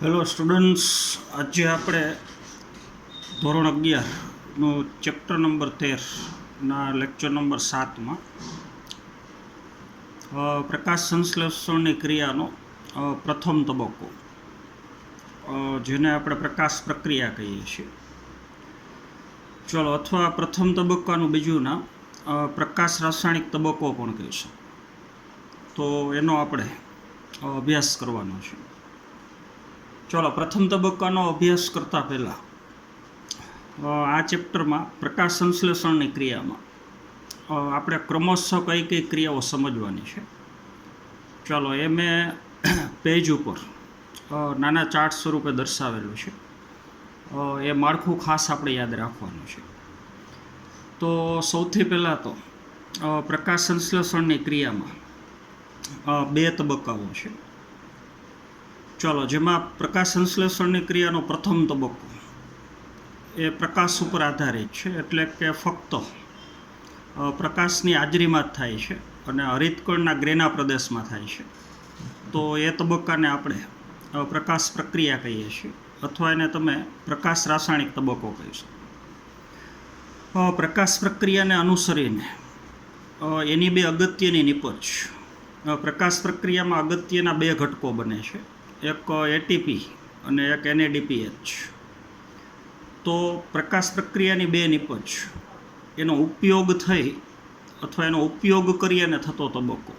Hello students, આજે આપણે ધોરણ 11નું ચેપ્ટર નંબર 13ના લેક્ચર નંબર 7માં પ્રકાશ સંશ્લેષણની ક્રિયાનો પ્રથમ તબક્કો, જેને આપણે પ્રકાશ પ્રક્રિયા કહીએ છીએ, ચલો, અથવા પ્રથમ તબક્કાનું બીજું નામ પ્રકાશ રાસાયણિક તબક્કો પણ કહીશું. તો એનો આપણે અભ્યાસ કરવાનો છે. ચલો, પ્રથમ તબક્કાનો અભ્યાસ કરતાં પહેલાં આ ચેપ્ટરમાં પ્રકાશ સંશ્લેષણની ક્રિયામાં આપણે ક્રમશઃ કઈ કઈ ક્રિયાઓ સમજવાની છે. ચાલો, એ મેં પેજ ઉપર નાના ચાર્ટ સ્વરૂપે દર્શાવેલું છે. એ માળખું ખાસ આપણે યાદ રાખવાનું છે. તો સૌથી પહેલાં તો પ્રકાશ સંશ્લેષણની ક્રિયામાં બે તબક્કાઓ છે. ચાલો, જેમાં પ્રકાશ સંશ્લેષણની ક્રિયાનો પ્રથમ તબક્કો એ પ્રકાશ ઉપર આધારિત છે, એટલે કે ફક્ત પ્રકાશની હાજરીમાં જ થાય છે અને હરિતકણના ગ્રેના પ્રદેશમાં થાય છે. તો એ તબક્કાને આપણે પ્રકાશ પ્રક્રિયા કહીએ છીએ, અથવા એને તમે પ્રકાશ રાસાયણિક તબક્કો કહી શકો. પ્રકાશ પ્રક્રિયાને અનુસરીને એની બે અગત્યની નિપજ. પ્રકાશ પ્રક્રિયામાં અગત્યના બે ઘટકો બને છે, એક એટીપી અને એક NADPH. તો પ્રકાશ પ્રક્રિયાની બે નિપજ, એનો ઉપયોગ થઈ અથવા એનો ઉપયોગ કરી અને થતો તબક્કો,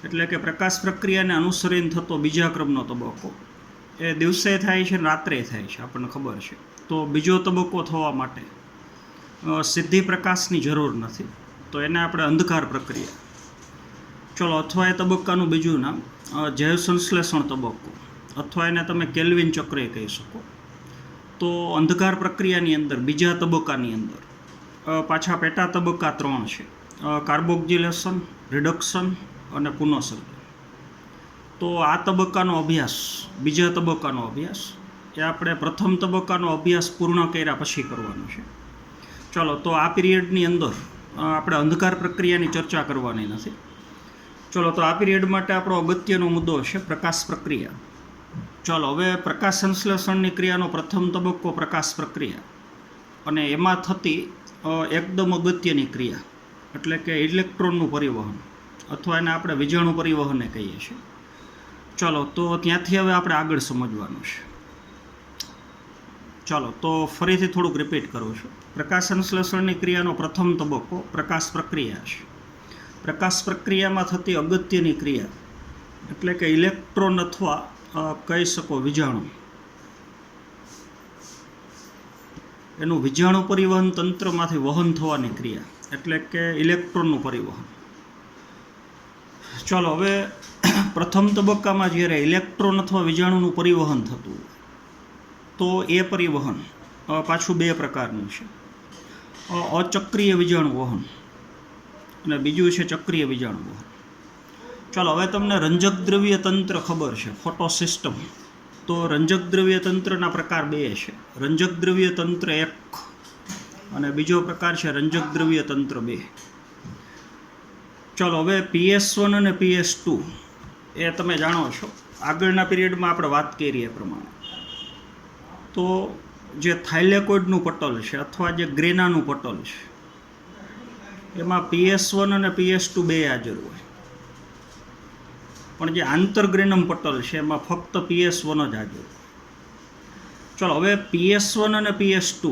એટલે કે પ્રકાશ પ્રક્રિયાને અનુસરીને થતો બીજા ક્રમનો તબક્કો, એ દિવસે થાય છે ને રાત્રે થાય છે, આપણને ખબર છે. તો બીજો તબક્કો થવા માટે સીધી પ્રકાશની જરૂર નથી, તો એને આપણે અંધકાર પ્રક્રિયા, ચલો, અથવા એ તબક્કાનું બીજું નામ જૈવ સંશ્લેષણ તબક્કો, અથવા એને તમે કેલ્વિન ચક્ર કહી શકો. તો અંધકાર પ્રક્રિયાની અંદર બીજા તબક્કાની અંદર પાછા પેટા તબક્કા 3 છે: કાર્બોક્સિલેશન, રિડક્શન અને પુનઃસર્જન. તો આ તબક્કાનો અભ્યાસ, બીજા તબક્કાનો અભ્યાસ, એ આપણે પ્રથમ તબક્કાનો અભ્યાસ પૂર્ણ કર્યા પછી કરવાનો છે. ચાલો, તો આ પીરિયડની અંદર આપણે અંધકાર પ્રક્રિયાની ચર્ચા કરવાની નથી. ચલો, તો આ પીરિયડ માટે આપણો અગત્યનો મુદ્દો છે પ્રકાશ પ્રક્રિયા. ચાલો, હવે પ્રકાશ સંશ્લેષણની ક્રિયાનો પ્રથમ તબક્કો પ્રકાશ પ્રક્રિયા, અને એમાં થતી એકદમ અગત્યની ક્રિયા, એટલે કે ઇલેક્ટ્રોનનું પરિવહન, અથવા એને આપણે વિજાણુ પરિવહનને કહીએ છીએ. ચાલો, તો ત્યાંથી હવે આપણે આગળ સમજવાનું છે. ચાલો, તો ફરીથી થોડુંક રિપીટ કરું છું. પ્રકાશ સંશ્લેષણની ક્રિયાનો પ્રથમ તબક્કો પ્રકાશ પ્રક્રિયા છે. પ્રકાશ પ્રક્રિયામાં થતી અગત્યની ક્રિયા, એટલે કે ઇલેક્ટ્રોન અથવા કહી શકો વિજાણુ, એનું વિજાણુ પરિવહન તંત્રમાંથી વહન થવાની ક્રિયા, એટલે કે ઇલેક્ટ્રોનનું પરિવહન. ચાલો, હવે પ્રથમ તબક્કામાં જ્યારે ઇલેક્ટ્રોન અથવા વિજાણુનું પરિવહન થતું, તો એ પરિવહન પાછું બે પ્રકારનું છે: અચક્રીય વિજાણુ વહન અને બીજું છે ચક્રીય વિજાણુ વહન. ચાલો, હવે તમને રંજક દ્રવ્ય તંત્ર ખબર છે, ફોટો સિસ્ટમ. તો રંજક દ્રવ્ય તંત્રના પ્રકાર બે છે: રંજક દ્રવ્ય તંત્ર 1 અને બીજો પ્રકાર છે રંજક દ્રવ્ય તંત્ર 2. ચાલો, હવે PS1 અને PS2 એ તમે જાણો છો, આગળના પીરિયડમાં આપણે વાત કરી એ પ્રમાણે. તો જે થાઇલેકોઇડનું પટલ છે અથવા જે ગ્રેનાનું પટલ છે, એમાં PS1 અને PS2 બે હાજર હોય, પણ જે આંતરગ્રેનમ પટલ છે એમાં ફક્ત PS1 જ હાજર હોય. ચલો, હવે PS1 અને PS2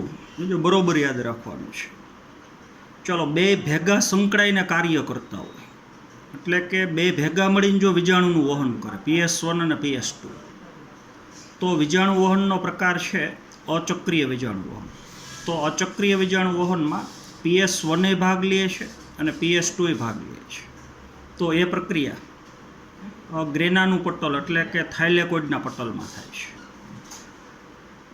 જો બરોબર યાદ રાખવાનું છે. ચલો, બે ભેગા સંકળાઈને કાર્ય કરતા હોય, એટલે કે બે ભેગા મળીને જો વિજાણુનું વહન કરે, PS1 અને PS2, તો વિજાણુ વહનનો પ્રકાર છે અચક્રીય વિજાણુ વહન. તો અચક્રીય વિજાણુ વહનમાં PS1 એ ભાગ લે છે અને PS2 એ ભાગ લે છે. તો એ પ્રક્રિયા ગ્રેનાનું પટલ, એટલે કે થાઇલેકોઇડના પટલમાં થાય છે.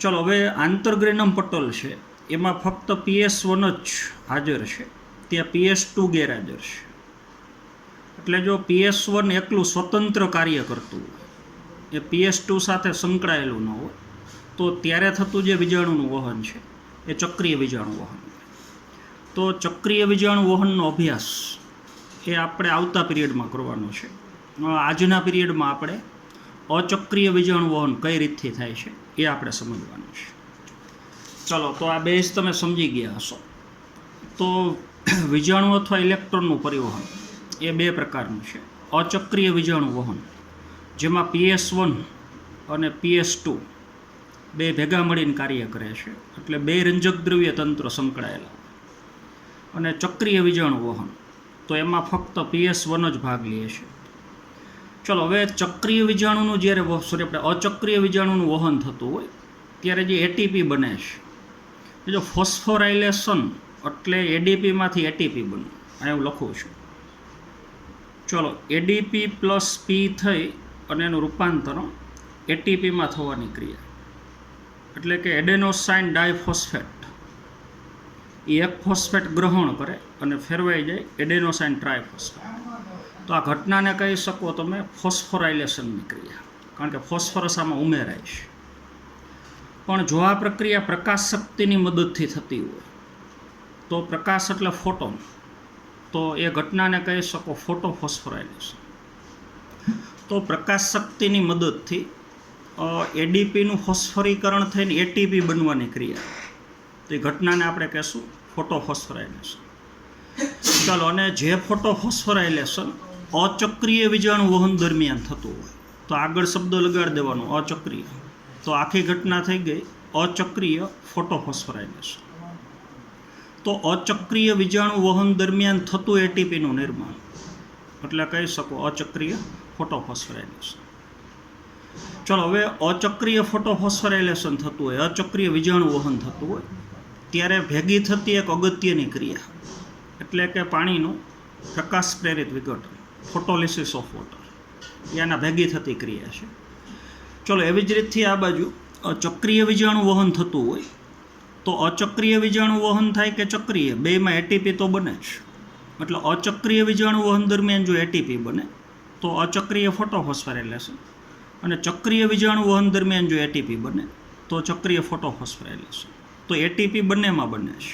ચલો, હવે આંતરગ્રેનમ પટલ છે, એમાં ફક્ત PS1 જ હાજર છે, ત્યાં PS2 ગેરહાજર છે. એટલે જો PS1 એકલું સ્વતંત્ર કાર્ય કરતું હોય, એ PS2 સાથે સંકળાયેલું ન હોય, તો ત્યારે થતું જે વિજાણુનું વહન છે એ ચક્રીય વિજાણુ વહન. તો ચક્રીય વિજાણુ વહનનો અભ્યાસ એ આપણે આવતા પીરિયડમાં કરવાનો છે. આજના પીરિયડમાં આપણે અચક્રીય વીજાણુ વહન કઈ રીતથી થાય છે એ આપણે સમજવાનું છે. ચલો, તો આ બેઝ તમે સમજી ગયા હશો. તો વીજાણુ અથવા ઇલેક્ટ્રોનનું પરિવહન એ બે પ્રકારનું છે. અચક્રીય વીજાણુ વહન, જેમાં PS1 અને PS2 બે ભેગા મળીને કાર્ય કરે છે, એટલે બે રંજક દ્રવ્ય તંત્ર સંકળાયેલા. અને ચક્રીય વીજાણુ વહન, તો એમાં ફક્ત PS1 જ ભાગ લે છે. ચલો, હવે ચક્રીય વીજાણુનું જ્યારે આપણે અચક્રીય વીજાણુનું વહન થતું હોય ત્યારે જે એટીપી બને છે, જો ફોસ્ફોરાઇલેશન એટલે એડીપીમાંથી એટીપી બને. આ હું લખું છું. ચલો, એડીપી પ્લસ પી થઈ અને એનું રૂપાંતરણ એટીપીમાં થવાની ક્રિયા, એટલે કે એડેનોસાઇન ડાયફોસ્ફેટ એ એક ફોસ્ફેટ ગ્રહણ કરે અને ફેરવાઈ જાય એડેનોસાઇન ટ્રાયફોસ્ફેટ. તો આ ઘટનાને કહી શકો તમે ફોસ્ફોરાઇલેશનની ક્રિયા, કારણ કે ફોસ્ફરસ આમાં ઉમેરાય છે. પણ જો આ પ્રક્રિયા પ્રકાશ શક્તિની મદદથી થતી હોય તો પ્રકાશ એટલે ફોટોન, તો એ ઘટનાને કહી શકો ફોટોફોસ્ફોરાઇલેશન. તો પ્રકાશ શક્તિની મદદથી એડીપીનું ફોસ્ફરીકરણ થઈને એટીપી બનવાની ક્રિયા, તો એ ઘટનાને આપણે કહેશું ફોટોફોસ્ફોરાઇલેશન. ચાલો, અને જે ફોટોફોસ્ફોરાઇલેશન અચક્રીય વીજાણુ વહન દરમિયાન થતું હોય તો આગળ શબ્દ લગાડી દેવાનો અચક્રીય, તો આખી ઘટના થઈ ગઈ અચક્રીય ફોટોફોસ્ફોરાઇલેશન. તો અચક્રીય વીજાણુ વહન દરમિયાન થતું એટીપીનું નિર્માણ એટલે કહી શકો અચક્રીય ફોટોફોસ્ફોરાઇલેશન. ચલો, હવે અચક્રીય ફોટોફોસ્ફોરાઇલેશન થતું હોય, અચક્રીય વીજાણુ વહન થતું હોય ત્યારે ભેગી થતી એક અગત્યની ક્રિયા, એટલે કે પાણીનું પ્રકાશ પ્રેરિત વિઘટન, ફોટોલિસિસ ઓફ વોટર, એના ભેગી થતી ક્રિયા છે. ચલો, એવી જ રીતથી આ બાજુ ચક્રીય વીજાણુ વહન થતું હોય તો અચક્રીય વીજાણુ વહન થાય કે ચક્રીય, બેમાં એટીપી તો બને જ. એટલે અચક્રીય વીજાણુ વહન દરમિયાન જો એટીપી બને તો અચક્રીય ફોટોફોસ્ફોરાઇલેશન, અને ચક્રીય વીજાણુ વહન દરમિયાન જો એટીપી બને તો ચક્રીય ફોટોફોસ્ફોરાઇલેશન. તો એટીપી બંનેમાં બને છે.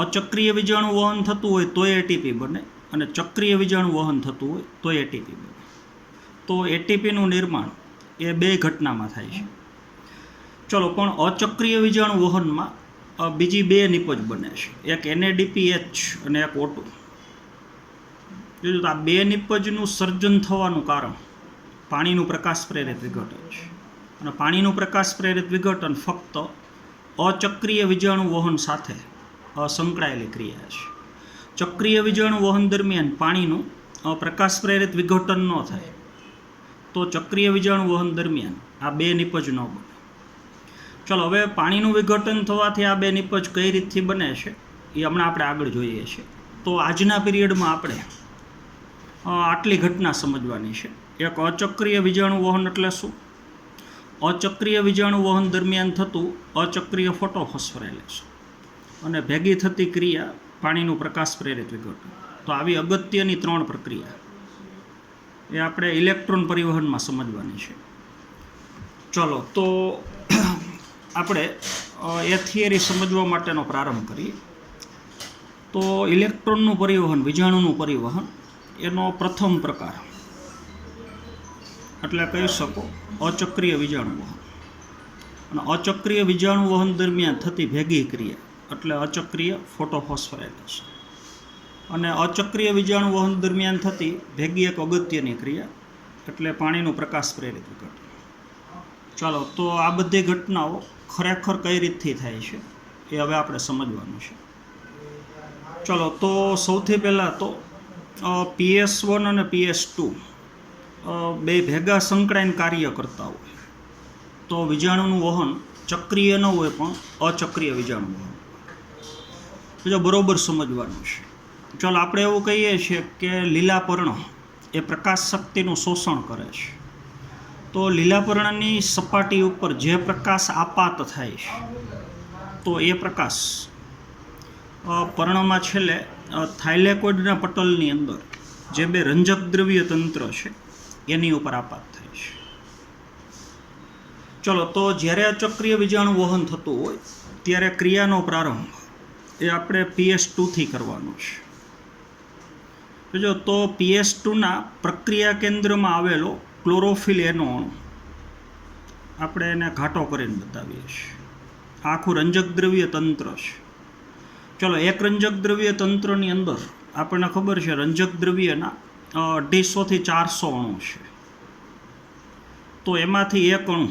અચક્રીય વીજાણુ વહન થતું હોય તો એટીપી બને, અને ચક્રીય વીજાણુ વહન થતું હોય તો એટીપી બને. તો એટીપીનું નિર્માણ એ બે ઘટનામાં થાય છે. ચલો, પણ અચક્રીય વીજાણુ વહનમાં બીજી બે નિપજ બને છે, એક NADPH અને એક O2. આ બે નિપજનું સર્જન થવાનું કારણ પાણીનું પ્રકાશ પ્રેરિત વિઘટન છે. અને પાણીનું પ્રકાશ પ્રેરિત વિઘટન ફક્ત અચક્રીય વીજાણુ વહન સાથે સંકળાયેલી ક્રિયા છે. ચક્રીય વીજાણુ વહન દરમિયાન પાણીનું પ્રકાશ પ્રેરિત વિઘટન ન થાય તો ચક્રીય વીજાણુ વહન દરમિયાન આ બે નિપજ ન બને. ચલો, હવે પાણીનું વિઘટન થવાથી આ બે નિપજ કઈ રીતથી બને છે એ હમણાં આપણે આગળ જોઈએ છીએ. તો આજના પીરિયડમાં આપણે આટલી ઘટના સમજવાની છે. એક અચક્રીય વીજાણુ વહન એટલે શું? અચક્રીય વીજાણુ વહન દરમિયાન થતું અચક્રીય ફોટોફોસ્ફોરાઇલેશન અને ભેગી થતી ક્રિયા પાણીનું પ્રકાશ પ્રેરિત વિઘટન. તો આવી અગત્યની ત્રણ પ્રક્રિયા એ આપણે ઇલેક્ટ્રોન પરિવહનમાં સમજવાની છે. ચલો, તો આપણે એ થિયરી સમજવા માટેનો પ્રારંભ કરીએ. તો ઇલેક્ટ્રોનનું પરિવહન, વીજાણુનું પરિવહન, એનો પ્રથમ પ્રકાર એટલે કહી શકો અચક્રીય વીજાણુ વહન. અને અચક્રીય વીજાણુ વહન દરમિયાન થતી ભેગી ક્રિયા એટલે અચક્રીય ફોટોફોસ્ફોરાઇલેશન. અને અચક્રીય વીજાણુ વહન દરમિયાન થતી ભેગી એક અગત્યની ક્રિયા એટલે પાણીનું પ્રકાશ પ્રેરિત વિઘટન. ચાલો, તો આ બધી ઘટનાઓ ખરેખર કઈ રીતથી થાય છે એ હવે આપણે સમજવાનું છે. ચલો, તો સૌથી પહેલાં તો PS1 અને PS2 બે ભેગા સંકળાઈને કાર્ય કરતા હોય તો વીજાણુનું વહન ચક્રીય ન હોય પણ અચક્રીય વીજાણુ વહન. જો બરોબર સમજવાનું છે. ચાલો, આપણે એવું કહીએ છીએ કે લીલા પર્ણ એ પ્રકાશ શક્તિનું શોષણ કરે છે. તો લીલા પર્ણની સપાટી ઉપર જે પ્રકાશ આપાત થાય છે તો એ પ્રકાશ પર્ણમાં છેલ્લે થાઇલેકોઇડના પટલની અંદર જે બે રંજક દ્રવ્ય તંત્ર છે એની ઉપર આપાત થાય છે. ચલો, તો જ્યારે અચક્રીય વીજાણુ વહન થતું હોય ત્યારે ક્રિયાનો પ્રારંભ એ આપણે PS2થી કરવાનો છે. જો તો PS2ના પ્રક્રિયા કેન્દ્રમાં આવેલો ક્લોરોફિલ એનો અણુ આપણે એને ઘાટો કરીને બતાવીએ છીએ. આખું રંજક દ્રવ્ય તંત્ર છે. ચલો, એક રંજક દ્રવ્ય તંત્રની અંદર આપણને ખબર છે રંજક દ્રવ્યના 250 થી 400 અણુ છે. તો એમાંથી એક અણુ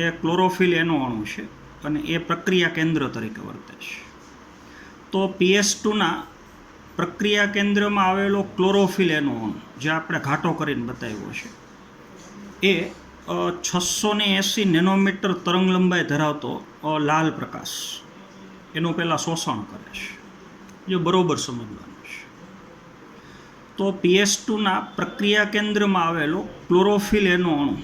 એ ક્લોરોફિલ એનો અણુ છે અને એ પ્રક્રિયા કેન્દ્ર તરીકે વર્તે છે. તો PS2ના પ્રક્રિયા કેન્દ્રમાં આવેલો ક્લોરોફિલ એનો અણુ જે આપણે ઘાટો કરીને બતાવ્યો છે એ 680 નેનોમીટર તરંગ લંબાઈ ધરાવતો લાલ પ્રકાશ એનું પહેલાં શોષણ કરે છે. જે બરોબર સમજવાનું છે. તો PS2ના પ્રક્રિયા કેન્દ્રમાં આવેલો ક્લોરોફિલ એનો અણુ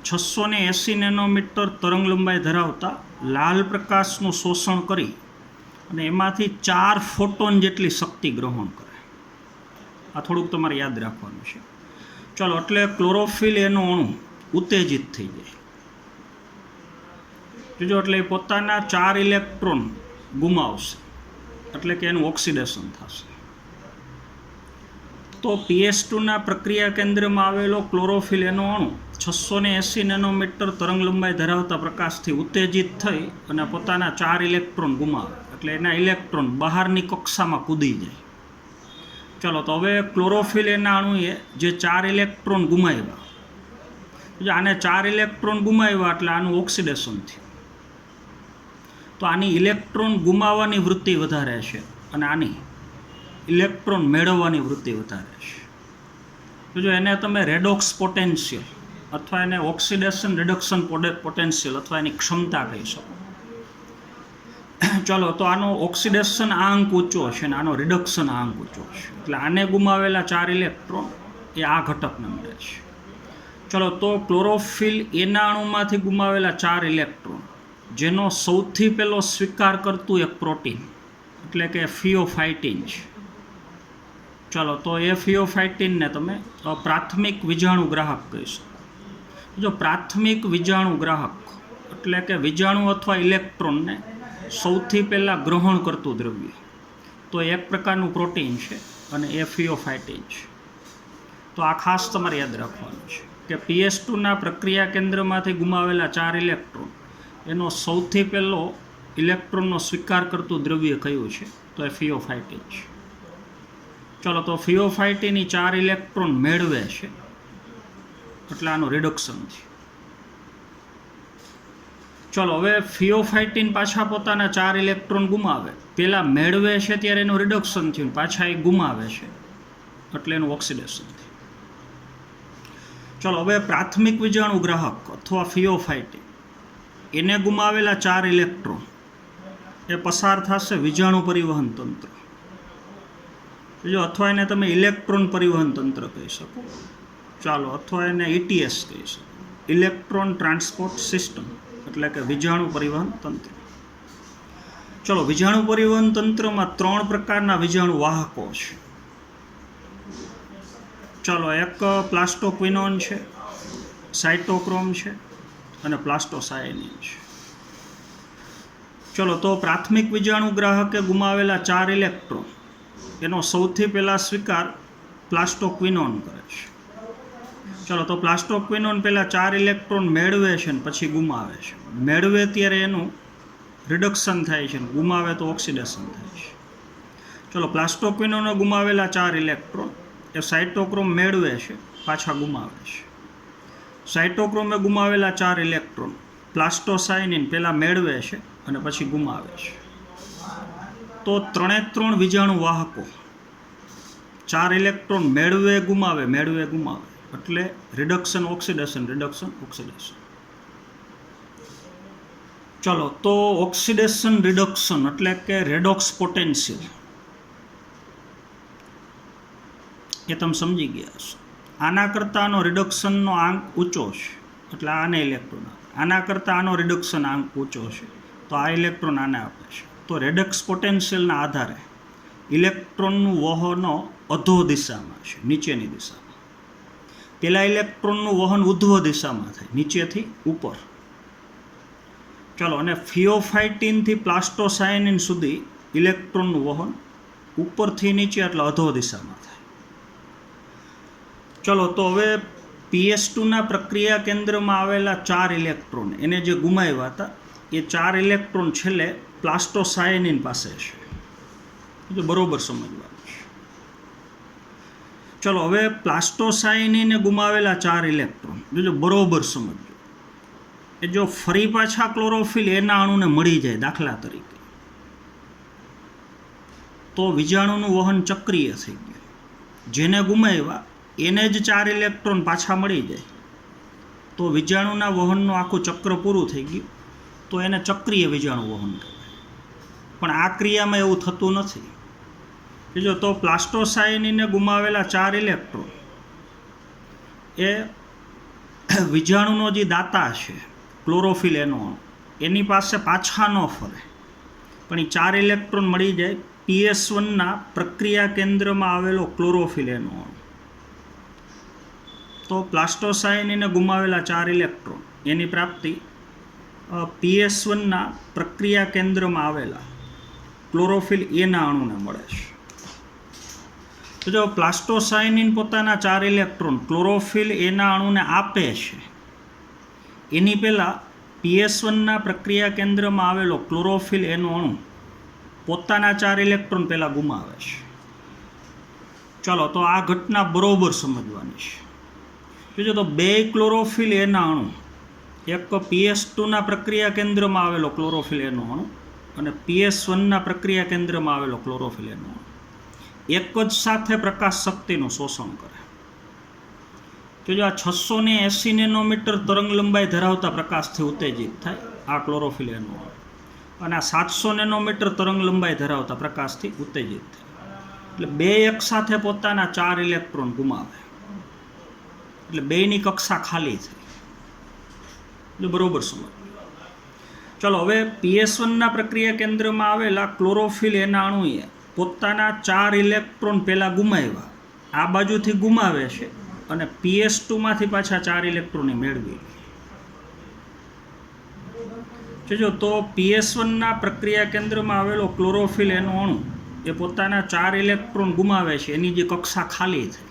680 નેનોમીટર તરંગ લંબાઈ ધરાવતા લાલ પ્રકાશનું શોષણ કરી અને એમાંથી 4 ફોટોન જેટલી શક્તિ ગ્રહણ કરે. આ થોડુંક તમારે યાદ રાખવાનું છે. ચાલો, એટલે ક્લોરોફિલ એનો અણુ ઉત્તેજિત થઈ જાય. જોજો, એટલે એ પોતાના 4 ઇલેક્ટ્રોન ગુમાવશે, એટલે કે એનું ઓક્સિડેશન થશે. તો PS2ના પ્રક્રિયા કેન્દ્રમાં આવેલો ક્લોરોફિલ એનો અણુ 680 નેનોમીટર તરંગ લંબાઈ ધરાવતા પ્રકાશથી ઉત્તેજિત થઈ અને પોતાના 4 ઇલેક્ટ્રોન ગુમાવે, એટલે એના ઇલેક્ટ્રોન બહારની કક્ષામાં કૂદી જાય. ચાલો, તો હવે ક્લોરોફિલ એના અણુએ જે 4 ઇલેક્ટ્રોન ગુમાવ્યા, આને 4 ઇલેક્ટ્રોન ગુમાવ્યા એટલે આનું ઓક્સિડેશન થયું. તો આની ઇલેક્ટ્રોન ગુમાવવાની વૃત્તિ વધારે છે અને આની ઇલેક્ટ્રોન મેળવવાની વૃત્તિ વધારે છે. જો એને તમે રેડોક્સ પોટેન્શિયલ અથવા એને ઓક્સિડેશન રિડક્શન પોટેન્શિયલ અથવા એની ક્ષમતા કહી શકો. ચલો, તો આનો ઓક્સિડેશન આંક ઊંચો છે અને આનો રિડક્શન આંક ઊંચો છે, એટલે આને ગુમાવેલા 4 ઇલેક્ટ્રોન એ આ ઘટકને મળે છે. ચલો, તો ક્લોરોફિલ એના અણુમાંથી ગુમાવેલા 4 ઇલેક્ટ્રોન જેનો સૌથી પહેલો સ્વીકાર કરતું એક પ્રોટીન એટલે કે ફિયોફાઇટિન છે. ચાલો, તો એ ફિયોફાઇટિનને તમે પ્રાથમિક વિજાણુ ગ્રાહક કહી શકો. જો પ્રાથમિક વિજાણુ ગ્રાહક એટલે કે વિજાણુ અથવા ઇલેક્ટ્રોનને સૌથી પહેલાં ગ્રહણ કરતું દ્રવ્ય, તો એક પ્રકારનું પ્રોટીન છે અને એ ફિયોફાઇટિન છે. તો આ ખાસ તમારે યાદ રાખવાનું છે કે PS2ના પ્રક્રિયા કેન્દ્રમાંથી ગુમાવેલા 4 ઇલેક્ટ્રોન એનો સૌથી પહેલો ઇલેક્ટ્રોનનો સ્વીકાર કરતું દ્રવ્ય કયું છે, તો એ ફિયોફાઇટિન છે. ચલો, તો ફિયોફાઇટિન 4 ઇલેક્ટ્રોન મેળવે છે એટલે આનું રિડક્શન છે. ચલો, હવે ફિયોફાઇટિન પાછા પોતાના 4 ઇલેક્ટ્રોન ગુમાવે, પહેલાં મેળવે છે ત્યારે એનું રિડક્શન થયું, પાછા એ ગુમાવે છે એટલે એનું ઓક્સિડેશન થયું. ચલો, હવે પ્રાથમિક વિજાણુ ગ્રાહક અથવા ફિયોફાઇટિન એને ગુમાવેલા 4 ઇલેક્ટ્રોન એ પસાર થશે વિજાણુ પરિવહન તંત્ર, જો અથવા એને તમે ઇલેક્ટ્રોન પરિવહન તંત્ર કહી શકો. ચાલો, અથવા એને ETS કહી શકો, ઇલેક્ટ્રોન ટ્રાન્સપોર્ટ સિસ્ટમ, એટલે કે વિજાણુ પરિવહન તંત્ર. ચલો, વિજાણુ પરિવહન તંત્રમાં 3 પ્રકારના વિજાણુ વાહકો છે. ચાલો, એક પ્લાસ્ટોક્વિનોન છે, સાઇટોક્રોમ છે અને પ્લાસ્ટોસાયનિન છે. ચલો, તો પ્રાથમિક વિજાણુ ગ્રાહકે ગુમાવેલા 4 ઇલેક્ટ્રોન એનો સૌથી પહેલાં સ્વીકાર પ્લાસ્ટોક્વિનોન કરે છે. ચલો, તો પ્લાસ્ટોક્વિનોન પહેલાં 4 ઇલેક્ટ્રોન મેળવે છે ને પછી ગુમાવે છે. મેળવે ત્યારે એનું રિડક્શન થાય છે, ગુમાવે તો ઓક્સિડેશન થાય છે. ચલો, પ્લાસ્ટોક્વિનોને ગુમાવેલા 4 ઇલેક્ટ્રોન એ સાઇટોક્રોમ મેળવે છે, પાછા ગુમાવે છે. સાઇટોક્રોમે ગુમાવેલા 4 ઇલેક્ટ્રોન પ્લાસ્ટોસાયનિન પહેલાં મેળવે છે અને પછી ગુમાવે છે. તો 3 વિજાણુ વાહકો 4 ઇલેક્ટ્રોન મેળવે ગુમાવે એટલે રિડક્શન ઓક્સિડેશન રિડક્શન ઓક્સિડેશન. ચલો, તો ઓક્સિડેશન રિડક્શન એટલે કે રેડોક્સ પોટેન્શિયલ એ તમે સમજી ગયા હશો. આના કરતાં આનો રિડક્શનનો આંક ઊંચો છે એટલે આને ઇલેક્ટ્રોન આપે, આના કરતાં આનો રિડક્શન આંક ઊંચો છે તો આ ઇલેક્ટ્રોન આને આપે છે. તો રેડોક્સ પોટેન્શિયલના આધારે ઇલેક્ટ્રોનનું વહનો અધો દિશામાં છે, નીચેની દિશામાં. પહેલાં ઇલેક્ટ્રોનનું વહન ઉધ્વ દિશામાં થાય, નીચેથી ઉપર. ચલો, અને ફિયોફાઇટિનથી પ્લાસ્ટોસાયનિન સુધી ઇલેક્ટ્રોનનું વહન ઉપરથી નીચે એટલે અધો દિશામાં થાય. ચલો તો હવે PS2ના પ્રક્રિયા કેન્દ્રમાં આવેલા 4 ઇલેક્ટ્રોન એને જે ગુમાવ્યા હતા એ 4 ઇલેક્ટ્રોન છેલ્લે પ્લાસ્ટોસાયનિન પાસે છે. જો બરોબર સમજવાનું છે. ચલો હવે પ્લાસ્ટોસાયનિને ગુમાવેલા 4 ઇલેક્ટ્રોન જો બરોબર સમજો. એ જો ફરી પાછા ક્લોરોફિલ એના અણુને મળી જાય દાખલા તરીકે, તો વિજાણુનું વહન ચક્રીય થઈ ગયું. જેને ગુમાવ્યા એને જ 4 ઇલેક્ટ્રોન પાછા મળી જાય તો વિજાણુના વહનનું આખું ચક્ર પૂરું થઈ ગયું, તો એને ચક્રીય વિજાણુ વહન કહેવાય. પણ આ ક્રિયામાં એવું થતું નથી. જો તો પ્લાસ્ટોસાયનિને ગુમાવેલા 4 ઇલેક્ટ્રોન એ વિજાણુનો જે દાતા છે ક્લોરોફિલ એનો એની પાસે પાછા ન ફરે, પણ એ 4 ઇલેક્ટ્રોન મળી જાય PS1ના પ્રક્રિયા કેન્દ્રમાં આવેલો ક્લોરોફિલ એનો. તો પ્લાસ્ટોસાયનિને ગુમાવેલા 4 ઇલેક્ટ્રોન એની પ્રાપ્તિ PS1ના પ્રક્રિયા કેન્દ્રમાં આવેલા ક્લોરોફિલ એના અણુને મળે છે. તો જો પ્લાસ્ટોસાયનિન પોતાના 4 ઇલેક્ટ્રોન ક્લોરોફિલ એના અણુને આપે છે એની પહેલાં PS1ના પ્રક્રિયા કેન્દ્રમાં આવેલો ક્લોરોફિલ એનો અણુ પોતાના 4 ઇલેક્ટ્રોન પહેલાં ગુમાવે છે. ચલો તો આ ઘટના બરોબર સમજવાની છે. જો તો 2 ક્લોરોફિલ એના અણુ, એક PS2ના પ્રક્રિયા કેન્દ્રમાં આવેલો ક્લોરોફિલ એનો અણુ અને PS1ના પ્રક્રિયા કેન્દ્રમાં આવેલો ક્લોરોફિલ એનો અણુ એક જ સાથે પ્રકાશ શક્તિનું શોષણ કરે. તો જો આ 680 નેનોમીટર તરંગ લંબાઈ ધરાવતા પ્રકાશથી ઉત્તેજિત થાય આ ક્લોરોફિલ એનો અણુ, અને આ 700 નેનોમીટર તરંગ લંબાઈ ધરાવતા પ્રકાશથી ઉત્તેજિત થાય. એટલે બે એક સાથે પોતાના 4 ઇલેક્ટ્રોન ગુમાવે, એટલે બેની કક્ષા ખાલી થઈ. એટલે બરોબર સમજ. ચલો હવે PS1ના પ્રક્રિયા કેન્દ્રમાં આવેલા ક્લોરોફિલ એના અણુએ પોતાના 4 ઇલેક્ટ્રોન પહેલાં ગુમાવ્યા, આ બાજુથી ગુમાવે છે અને PS2માંથી પાછા 4 ઇલેક્ટ્રોન મેળવી. જો તો PS1ના પ્રક્રિયા કેન્દ્રમાં આવેલો ક્લોરોફિલ એનો અણુ એ પોતાના 4 ઇલેક્ટ્રોન ગુમાવે છે, એની જે કક્ષા ખાલી થઈ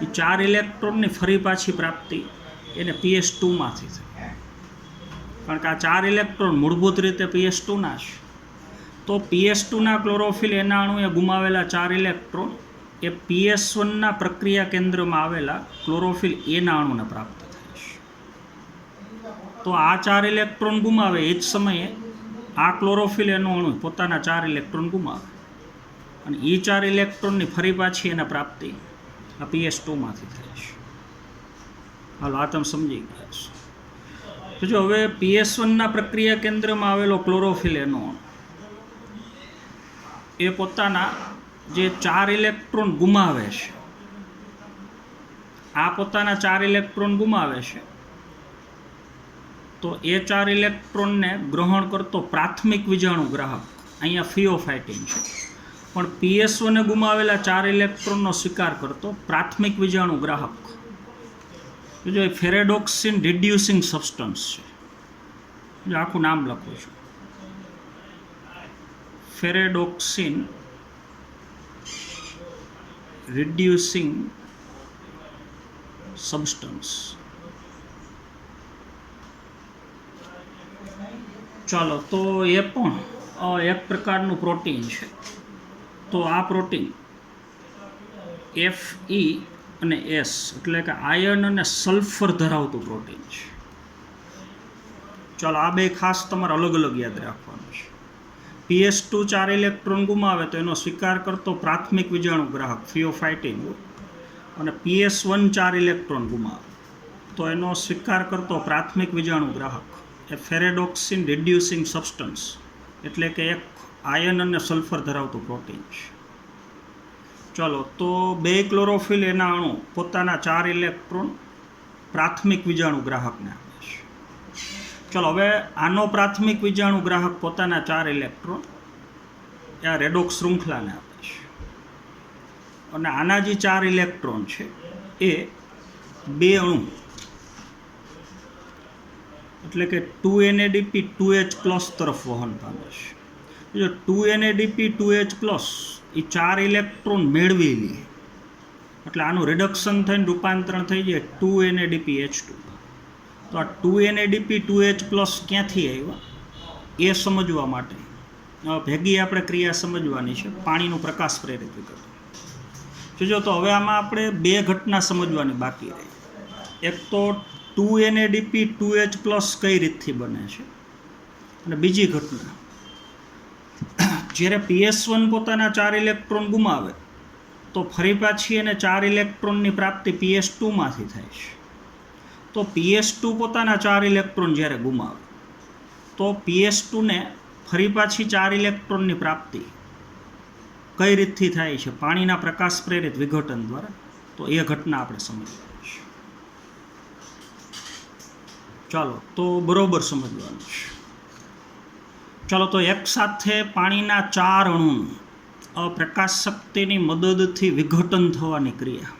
એ 4 ઇલેક્ટ્રોનની ફરી પાછી પ્રાપ્તિ એને PS2માંથી થઈ. કારણ કે આ 4 ઇલેક્ટ્રોન મૂળભૂત રીતે PS2ના છે. તો PS2ના ક્લોરોફિલ એના અણુએ ગુમાવેલા 4 ઇલેક્ટ્રોન એ PS1ના પ્રક્રિયા કેન્દ્રમાં આવેલા ક્લોરોફિલ એના અણુને પ્રાપ્ત થાય છે. તો આ 4 ઇલેક્ટ્રોન ગુમાવે એ જ સમયે આ ક્લોરોફિલ એનો અણુ પોતાના 4 ઇલેક્ટ્રોન ગુમાવે, અને એ 4 ઇલેક્ટ્રોનની ફરી પાછી એના પ્રાપ્તિ આ PS2માંથી થાય છે. હાલો આ તમે સમજી ગયા છો. તો જો હવે PS1ના પ્રક્રિયા કેન્દ્રમાં આવેલો ક્લોરોફિલ એનો એ પોતાના જે 4 ઇલેક્ટ્રોન ગુમાવે છે, આ પોતાના 4 ઇલેક્ટ્રોન ગુમાવે છે, તો એ 4 ઇલેક્ટ્રોનને ગ્રહણ કરતો પ્રાથમિક વિજાણુ ગ્રાહક અહીંયા ફિયોફાઇટિન છે, પણ PS1એ ગુમાવેલા 4 ઇલેક્ટ્રોનનો સ્વીકાર કરતો પ્રાથમિક વિજાણુ ગ્રાહક જો એ ફેરેડોક્સિન રિડ્યુસિંગ સબસ્ટન્સ છે. જો આખું નામ લખું છું, ફેરેડોક્સિન રિડ્યુસિંગ સબસ્ટન્સ. ચાલો તો એ પણ એક પ્રકારનું પ્રોટીન છે. તો આ પ્રોટીન Fe અને S એટલે કે આયર્ન અને સલ્ફર ધરાવતું પ્રોટીન છે. ચાલો આ બે ખાસ તમારે અલગ અલગ યાદ રાખવાનું છે. PS2 4 ઇલેક્ટ્રોન ગુમાવે તો એનો સ્વીકાર કરતો પ્રાથમિક વિજાણુ ગ્રાહક ફિયોફાઇટિન, અને PS1 4 ઇલેક્ટ્રોન ગુમાવે તો એનો સ્વીકાર કરતો પ્રાથમિક વિજાણુ ગ્રાહક એ ફેરેડોક્સિન રિડ્યુસિંગ સબસ્ટન્સ એટલે કે એક આયર્ન અને સલ્ફર ધરાવતું પ્રોટીન છે. ચલો તો 2 ક્લોરોફિલ એના અણુ પોતાના 4 ઇલેક્ટ્રોન પ્રાથમિક વિજાણુ ગ્રાહકને આપે છે. ચલો હવે આનો પ્રાથમિક વિજાણુ ગ્રાહક પોતાના 4 ઇલેક્ટ્રોન આ રેડોક્સ શૃંખલાને આપે છે, અને આના જે 4 ઇલેક્ટ્રોન છે એ 2 અણુ એટલે કે 2NADP 2H+ તરફ વહન પામે છે. જો 2NADP 2H+ એ 4 ઇલેક્ટ્રોન મેળવી લે એટલે આનું રિડક્શન થઈને રૂપાંતરણ થઈ જાય 2NADPH2. તો આ 2NADP2H+ ક્યાંથી આવ્યા એ સમજવા માટે ભેગી આપણે ક્રિયા સમજવાની છે, પાણીનું પ્રકાશ પ્રેરિત વિઘટન. જો તો હવે આમાં આપણે બે ઘટના સમજવાની બાકી રહી. એક તો 2NADP2H+ કઈ રીતથી બને છે, અને બીજી ઘટના જ્યારે PS1 પોતાના 4 ઇલેક્ટ્રોન ગુમાવે તો ફરી પાછી એને 4 ઇલેક્ટ્રોનની પ્રાપ્તિ PS2માંથી થાય છે. તો PS2 પોતાના 4 ઇલેક્ટ્રોન જ્યારે ગુમાવે તો PS2ને ફરી પાછી 4 ઇલેક્ટ્રોનની પ્રાપ્તિ કઈ રીતથી થાય છે, પાણીના પ્રકાશ પ્રેરિત વિઘટન દ્વારા. તો એ ઘટના આપણે સમજવાની છે. ચાલો તો બરોબર સમજવાનું છે. ચાલો તો એક સાથે પાણીના 4 અણુનું પ્રકાશ શક્તિની મદદથી વિઘટન થવાની ક્રિયા,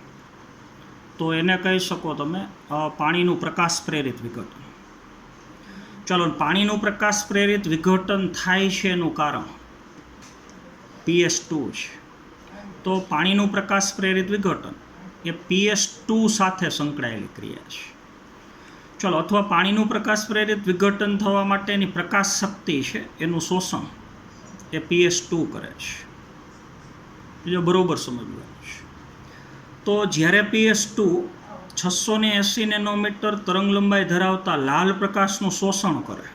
તો એને કહી શકો તમે પાણીનું પ્રકાશ પ્રેરિત વિઘટન. ચાલો પાણીનું પ્રકાશ પ્રેરિત વિઘટન થાય છે એનું કારણ PS2 છે. તો પાણીનું પ્રકાશ પ્રેરિત વિઘટન એ PS2 સાથે સંકળાયેલી ક્રિયા છે. ચલો અથવા પાણીનું પ્રકાશ પ્રેરિત વિઘટન થવા માટેની પ્રકાશ શક્તિ છે એનું શોષણ એ PS2 કરે છે. જો બરોબર સમજવાનું છે. તો જ્યારે PS2 680 નેનોમીટર તરંગ લંબાઈ ધરાવતા લાલ પ્રકાશનું શોષણ કરે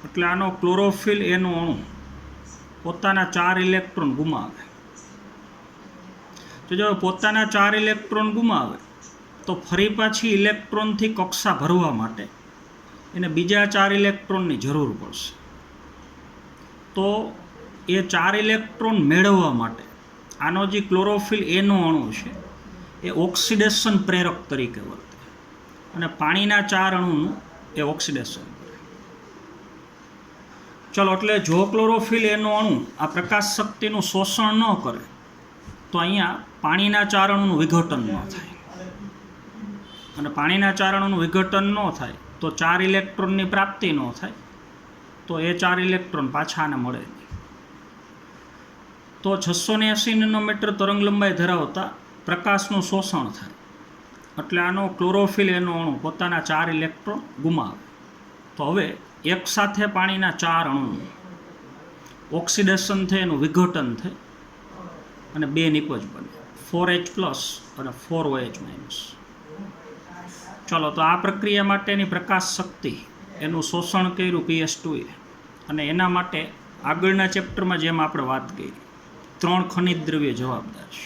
એટલે આનો ક્લોરોફિલ એનો અણુ પોતાના 4 ઇલેક્ટ્રોન ગુમાવે. તો જો પોતાના 4 ઇલેક્ટ્રોન ગુમાવે તો ફરી પાછી ઇલેક્ટ્રોનથી કક્ષા ભરવા માટે એને બીજા 4 ઇલેક્ટ્રોનની જરૂર પડશે. તો એ 4 ઇલેક્ટ્રોન મેળવવા માટે આનો જે ક્લોરોફિલ એનો અણુ છે એ ઓક્સિડેશન પ્રેરક તરીકે વર્તે અને પાણીના 4 અણુનું એ ઓક્સિડેશન કરે. ચલો એટલે જો ક્લોરોફિલ એનો અણુ આ પ્રકાશ શક્તિનું શોષણ ન કરે તો અહીંયા પાણીના 4 અણુનું વિઘટન ન થાય, અને પાણીના 4 અણુનું વિઘટન ન થાય તો 4 ઇલેક્ટ્રોનની પ્રાપ્તિ ન થાય, તો એ 4 ઇલેક્ટ્રોન પાછા આને મળે નહીં. તો 680 નેનોમીટર તરંગ લંબાઈ ધરાવતા પ્રકાશનું શોષણ થાય એટલે આનો ક્લોરોફિલ એનો અણુ પોતાના 4 ઇલેક્ટ્રોન ગુમાવે. તો હવે એક સાથે પાણીના 4 અણુનું ઓક્સિડેશન થઈ એનું વિઘટન થઈ અને 2 નિપજ બને, 4H+ અને 4OH-. ચલો તો આ પ્રક્રિયા માટેની પ્રકાશ શક્તિ એનું શોષણ કર્યું PS2એ, અને એના માટે આગળના ચેપ્ટરમાં જેમ આપણે વાત કરી 3 ખનિજ દ્રવ્ય જવાબદાર છે.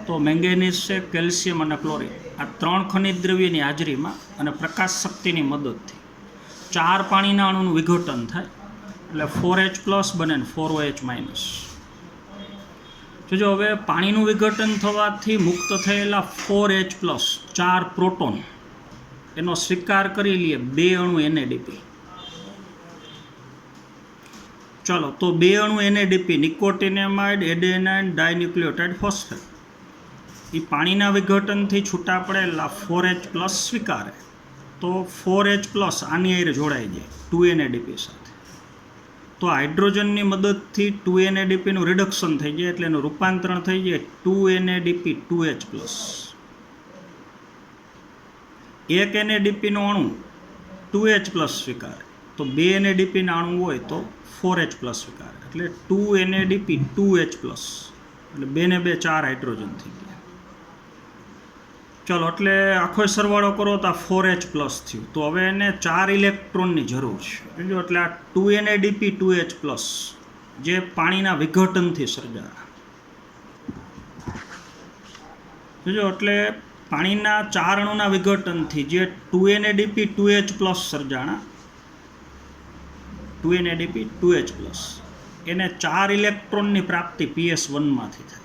તો મેંગેનીઝ છે, કેલ્શિયમ અને ક્લોરિન, આ 3 ખનિજ દ્રવ્યની હાજરીમાં અને પ્રકાશ શક્તિની મદદથી 4 પાણીના અણુનું વિઘટન થાય એટલે 4H+ બને ને 4OH-. જો હવે પાણીનું વિઘટન થવાથી મુક્ત થયેલા 4H+, 4 પ્રોટોન એનો સ્વીકાર કરી લઈએ 2 અણુ NADP. ચલો તો 2 અણુ NADP નિકોટિનેમાઇડ એડેનાઇન ડાયન્યુક્લિયોટાઇડ ફોસ્ફેટ એ પાણીના વિઘટનથી છૂટા પડેલા 4H+ સ્વીકારે તો 4H+ આની હારે જોડાઈ જાય 2NADP સાથે. તો હાઇડ્રોજનની મદદથી 2NADPનું રિડક્શન થઈ જાય એટલે એનું રૂપાંતરણ થઈ જાય 2NADP2H+. એક NADPનો અણુ 2H+ સ્વીકારે તો 2 NADPના અણુ હોય તો 4H+ સ્વીકારે એટલે 2NADP2H+, એટલે 2 ને 2 4 હાઇડ્રોજન થઈ ગયા. ચલો એટલે આખો સરવાળો કરો તો આ 4H+ થયું. તો હવે એને 4 ઇલેક્ટ્રોનની જરૂર છે. જો એટલે આ 2NADP2H+ જે પાણીના વિઘટનથી સર્જાયા. જો એટલે પાણીના 4 અણુના વિઘટનથી જે 2NADP2H+ સર્જાણા 2NADP2H+, એને 4 ઇલેક્ટ્રોનની પ્રાપ્તિ PS1માંથી થાય.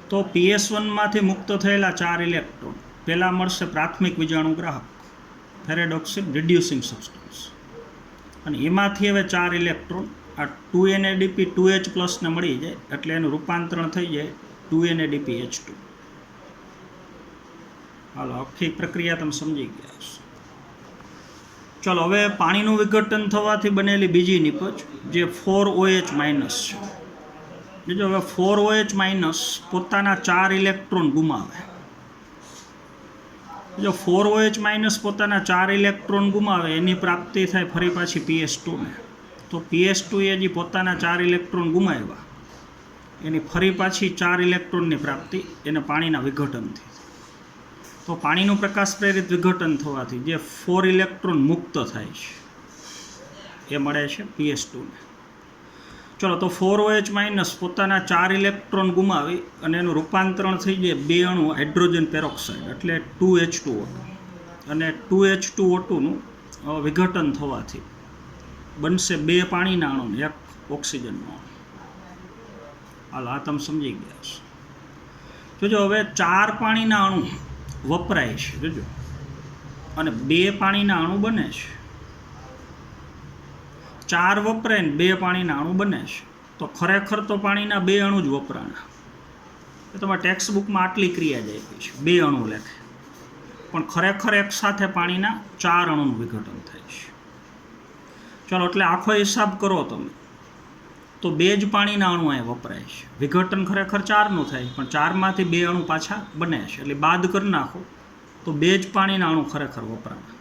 તો PS1માંથી મુક્ત થયેલા 4 ઇલેક્ટ્રોન પહેલાં મળશે પ્રાથમિક વિજાણુગ્રાહક ફેરેડોક્સિન રિડ્યુસિંગ સબસ્ટન્સ, અને એમાંથી હવે 4 ઇલેક્ટ્રોન આ 2NADP2H+ ને મળી જાય એટલે એનું રૂપાંતરણ થઈ જાય 2NADPH2. હાલો આખી પ્રક્રિયા તમે સમજી ગયા છો. ચલો હવે પાણીનું વિઘટન થવાથી બનેલી બીજી નિપજ જે 4OH- છે. જો હવે 4OH માઇનસ પોતાના 4 ઇલેક્ટ્રોન ગુમાવે. જો 4OH માઇનસ પોતાના 4 ઇલેક્ટ્રોન ગુમાવે એની પ્રાપ્તિ થાય ફરી પાછી PS2 ને. તો PS2 એ જે પોતાના 4 ઇલેક્ટ્રોન ગુમાવ્યા એની ફરી પાછી 4 ઇલેક્ટ્રોનની પ્રાપ્તિ એને પાણીના વિઘટનથી. તો પાણીનું પ્રકાશ પ્રેરિત વિઘટન થવાથી જે 4 ઇલેક્ટ્રોન મુક્ત થાય છે એ મળે છે PS2 ને. ચલો, તો 4OH માઇનસ પોતાના 4 ઇલેક્ટ્રોન ગુમાવી અને એનું રૂપાંતરણ થઈ જાય 2 અણુ હાઇડ્રોજન પેરોક્સાઇડ એટલે 2H2O2 અને 2H2O2નું વિઘટન થવાથી બનશે 2 પાણીના અણુ ને 1 ઓક્સિજનનો અણુ. હાલ આ તમે સમજી ગયા છો. જોજો હવે 4 પાણીના અણુ વપરાય છે જોજો અને 2 પાણીના અણુ બને છે. 4 વપરાય ને 2 પાણીના અણુ બને છે. તો ખરેખર તો પાણીના 2 અણુ જ વપરાણા. એ તમારા ટેક્સ્ટ બુકમાં આટલી ક્રિયા જ આપી છે 2 અણુ લખે, પણ ખરેખર એક સાથે પાણીના 4 અણુનું વિઘટન થાય છે. ચલો, એટલે આખો હિસાબ કરો તમે તો 2 જ પાણીના અણુ અહીં વપરાય છે. વિઘટન ખરેખર 4નું થાય પણ 4માંથી 2 અણુ પાછા બને છે એટલે બાદ કરી નાખો તો 2 જ પાણીના અણુ ખરેખર વપરાણા.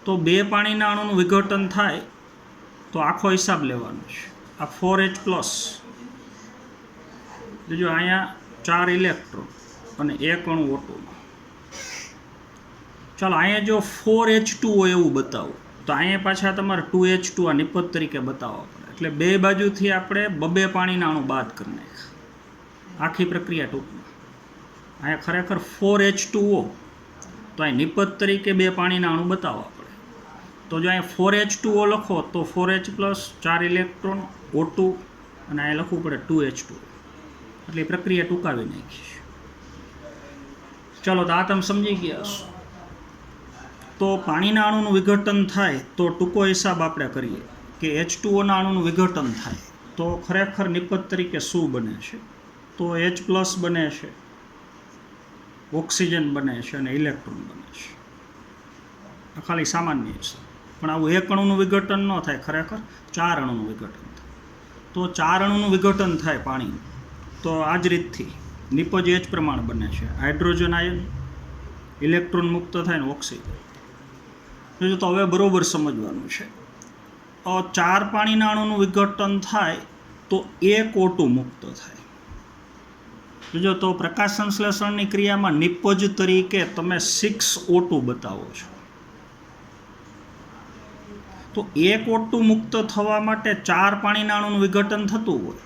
તો 2 પાણીના અણુનું વિઘટન થાય તો આખો હિસાબ લેવાનો છે. આ 4H પ્લસ જો અહીંયા 4 ઇલેક્ટ્રોન અને 1 અણુ O2. ચાલો, અહીંયા જો 4H2O એવું બતાવું તો અહીંયા પાછા તમારે 2H2 આ નિપજ તરીકે બતાવવા પડે. એટલે 2 બાજુથી આપણે 2 પાણીના અણુ બાદ કરી નાખ્યા. આખી પ્રક્રિયા ટૂંકમાં અહીંયા ખરેખર 4H2O તો અહીં નિપજ તરીકે 2 પાણીના અણુ બતાવવા પડે. તો જો અહીંયા 4H2O લખો તો 4H પ્લસ 4 ઇલેક્ટ્રોન O2 અને અહીંયા લખવું પડે 2H2O. એટલે એ પ્રક્રિયા ટૂંકાવી નાખી. ચલો, તો આ તમે સમજી ગયા છો. તો પાણીના અણુનું વિઘટન થાય તો ટૂંકો હિસાબ આપણે કરીએ કે H2Oના અણુનું વિઘટન થાય તો ખરેખર નિપજ તરીકે શું બને છે? તો H પ્લસ બને છે, ઓક્સિજન બને છે અને ઇલેક્ટ્રોન બને છે. આ ખાલી સામાન્ય હિસાબ. પણ આવું 1 અણુનું વિઘટન ન થાય, ખરેખર 4 અણુનું વિઘટન થાય. તો 4 અણુનું વિઘટન થાય પાણી તો આ જ રીતથી નિપજ H પ્રમાણે બને છે. હાઇડ્રોજન આયન, ઇલેક્ટ્રોન મુક્ત થાય ને ઓક્સિજન. જો તો હવે બરોબર સમજવાનું છે. 4 પાણીના અણુનું વિઘટન થાય તો 1 O2 મુક્ત થાય. જો તો પ્રકાશ સંશ્લેષણની ક્રિયામાં નિપજ તરીકે તમે 6O2 બતાવો છો. તો 1 O2 મુક્ત થવા માટે 4 પાણીના અણુનું વિઘટન થતું હોય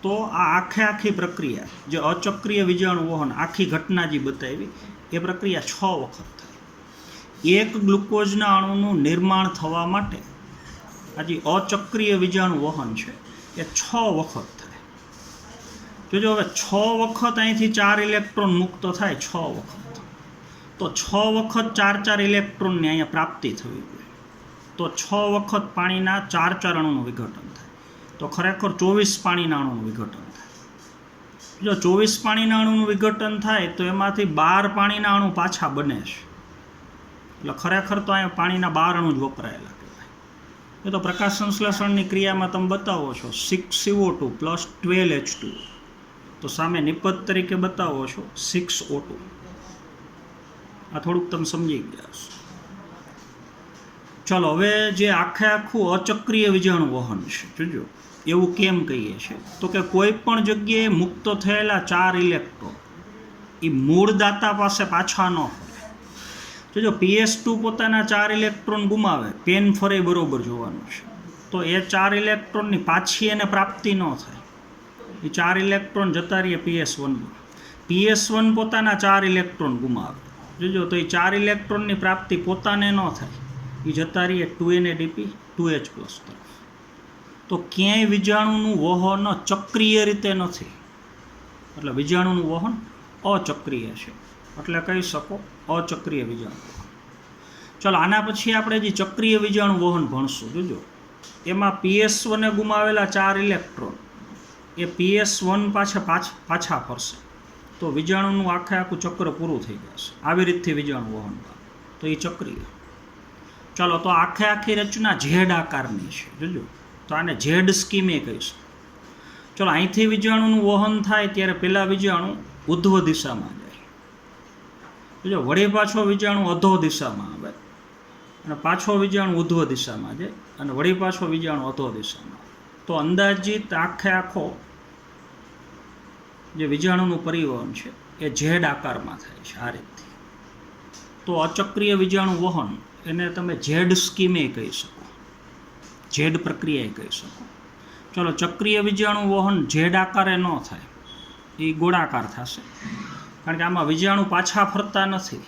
તો આ આખી પ્રક્રિયા જે અચક્રીય વીજાણુ વહન આખી ઘટના જે બતાવી એ પ્રક્રિયા 6 વખત થાય. 1 ગ્લુકોઝના અણુનું નિર્માણ થવા માટે આ જે અચક્રીય વીજાણુ વહન છે એ 6 વખત થાય. જોજો હવે 6 વખત અહીંથી 4 ઇલેક્ટ્રોન મુક્ત થાય 6 વખત. તો 6 વખત 4 ઇલેક્ટ્રોનની અહીંયા પ્રાપ્તિ થવી જોઈએ. તો 6 વખત પાણીના 4 અણુનું વિઘટન થાય તો ખરેખર 24 પાણીના અણુનું વિઘટન થાય. જો 24 પાણીના અણુનું વિઘટન થાય તો એમાંથી 12 પાણીના અણુ પાછા બને છે. એટલે ખરેખર તો અહીંયા પાણીના 12 અણુ જ વપરાયેલા કહેવાય. એ તો પ્રકાશ સંશ્લેષણની ક્રિયામાં તમે બતાવો છો 6CO2 પ્લસ 12H2 તો સામે નિપજ તરીકે બતાવો છો 6O2. આ થોડુંક તમે સમજી ગયા છો. ચલો, હવે જે આખું અચક્રીય વીજાણુ વહન છે જોજો એવું કેમ કહીએ છીએ તો કે કોઈ પણ જગ્યાએ મુક્ત થયેલા 4 ઇલેક્ટ્રોન એ મૂળ દાતા પાસે પાછા ન ફરે. જોજો PS2 પોતાના 4 ઇલેક્ટ્રોન ગુમાવે, પેન ફરે બરોબર જોવાનું છે. તો એ 4 ઇલેક્ટ્રોનની પાછી એને પ્રાપ્તિ ન થાય. એ 4 ઇલેક્ટ્રોન જતા રહીએ PS1માં. PS1 પોતાના 4 ઇલેક્ટ્રોન ગુમાવે. જોજો તો એ 4 ઇલેક્ટ્રોનની પ્રાપ્તિ પોતાને ન થાય. એ જતા રહીએ 2NADP 2H પ્લસ તરફ. તો ક્યાંય વીજાણુનું વહન ચક્રીય રીતે નથી. એટલે વીજાણુનું વહન અચક્રીય છે. એટલે કહી શકો અચક્રીય વીજાણુ વહન. ચલો, આના પછી આપણે જે ચક્રીય વીજાણુ વહન ભણશું જોજો એમાં PS1એ ગુમાવેલા 4 ઇલેક્ટ્રોન એ PS1 પાછા ફરશે તો વીજાણુનું આખું ચક્ર પૂરું થઈ જશે. આવી રીતથી વીજાણુ વહન તો એ ચક્રીય. ચાલો, તો આખી રચના ઝેડ આકારની છે જોજો. તો આને ઝેડ સ્કીમે કહીશું. ચલો અહીંથી વીજાણુનું વહન થાય ત્યારે પહેલાં વીજાણુ ઉધ્વ દિશામાં જાય, જો વળી પાછો વીજાણુ અધો દિશામાં આવે અને પાછો વીજાણુ ઉધ્વ દિશામાં જાય અને વળી પાછો વીજાણુ અધો દિશામાં. તો અંદાજિત આખો જે વીજાણુનું પરિવહન છે એ ઝેડ આકારમાં થાય છે આ રીતથી. તો અચક્રીય વીજાણુ વહન એને તમે ઝેડ સ્કીમે કહી શકો, ઝેડ પ્રક્રિયા કહી શકો. ચલો ચક્રીય વીજાણુ વહન ઝેડ આકારે ન થાય, એ ગોળાકાર થશે, કારણ કે આમાં વીજાણુ પાછા ફરતા નથી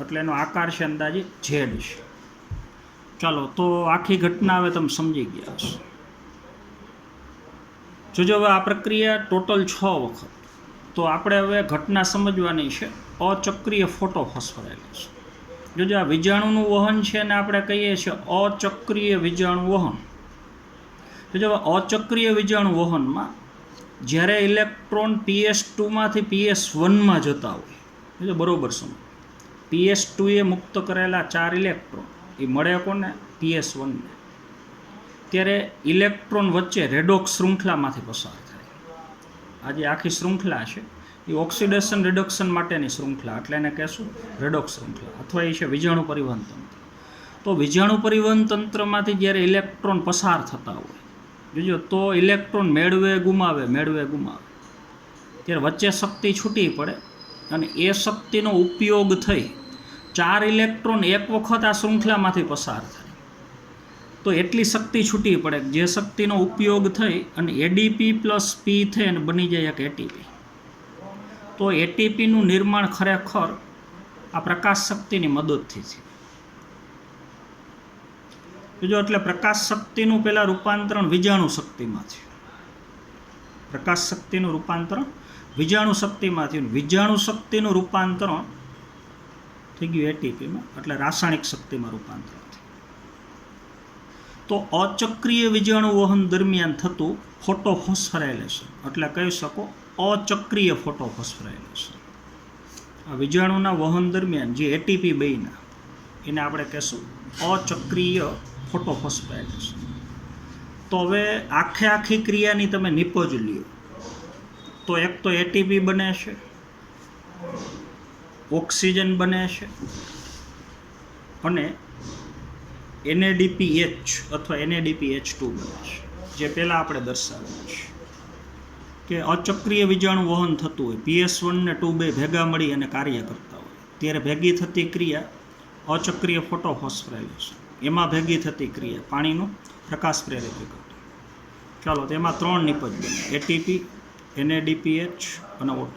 એટલે એનો આકાર છે અંદાજે ઝેડ છે. ચાલો તો આખી ઘટના હવે તમે સમજી ગયા હશો. જોજો હવે આ પ્રક્રિયા ટોટલ 6 વખત. તો આપણે હવે ઘટના સમજવાની છે અચક્રીય ફોટોફોસ્ફોરાયલેશન. જોજો આ વીજાણુનું વહન છે ને આપણે કહીએ છીએ અચક્રીય વીજાણુ વહન. જોજો અચક્રીય વીજાણુ વહનમાં જ્યારે ઇલેક્ટ્રોન PS2માંથી PS1માં જતા હોય, જો બરોબર સમજો, PS2એ મુક્ત કરેલા 4 ઇલેક્ટ્રોન એ મળે કોને? PS1ને. ત્યારે ઇલેક્ટ્રોન વચ્ચે રેડોક્સ શૃંખલામાંથી પસાર થાય. આ જે આખી શૃંખલા છે એ ઓક્સિડેશન રિડક્શન માટેની શૃંખલા, એટલે એને કહેશું રેડોક્સ શૃંખલા, અથવા એ છે વિજાણુ પરિવહન તંત્ર. તો વિજાણુ પરિવહન તંત્રમાંથી જ્યારે ઇલેક્ટ્રોન પસાર થતા હોય, જોજો તો ઇલેક્ટ્રોન મેળવે ગુમાવે ત્યારે વચ્ચે શક્તિ છૂટી પડે અને એ શક્તિનો ઉપયોગ થઈ 4 ઇલેક્ટ્રોન એક વખત આ શૃંખલામાંથી પસાર થાય. તો એટલી શક્તિ છૂટી પડે જે શક્તિનો ઉપયોગ થઈ અને એડીપી પ્લસ પી થઈને બની જાય એક એટીપી. તો એટીપીનું નિર્માણ ખરેખર આ પ્રકાશ શક્તિની મદદથી છે. જો એટલે પ્રકાશ શક્તિનું પહેલાં રૂપાંતરણ વિજાણુ શક્તિમાં થયું, પ્રકાશ શક્તિનું રૂપાંતરણ વિજાણુ શક્તિમાં થયું, વિજાણુ શક્તિનું રૂપાંતરણ થઈ ગયું એટીપીમાં, એટલે રાસાયણિક શક્તિમાં રૂપાંતરણ થયું. તો અચક્રીય વિજાણુ વહન દરમિયાન થતું ફોટોફોસ્ફોરાયલેશન એટલે કહી શકો અચક્રીય ફોટોફોસ્ફોરાયલેશન. આ વિજાણુના વહન દરમિયાન જે એટીપી બન્યા એને આપણે કહેશું અચક્રીય ફોટોફોસ્ફોરાયલેશન. તો હવે આખી ક્રિયાની તમે નિપજ લ્યો તો એક તો એટીપી બને છે, ઓક્સિજન બને છે અને NADPH અથવા NADPH2 બને છે, જે પહેલાં આપણે દર્શાવેલું છે કે અચક્રીય વિજાણુ વહન થતું હોય, PS1 ને 2 બે ભેગા મળી અને કાર્ય કરતા હોય ત્યારે ભેગી થતી ક્રિયા અચક્રીય ફોટોફોસ્ફોરાયલેશન. એમાં ભેગી થતી ક્રિયા પાણીનું પ્રકાશ પ્રેરિત. ચાલો તેમાં 3 નિપજ બને, એટીપી, NADPH અને O2.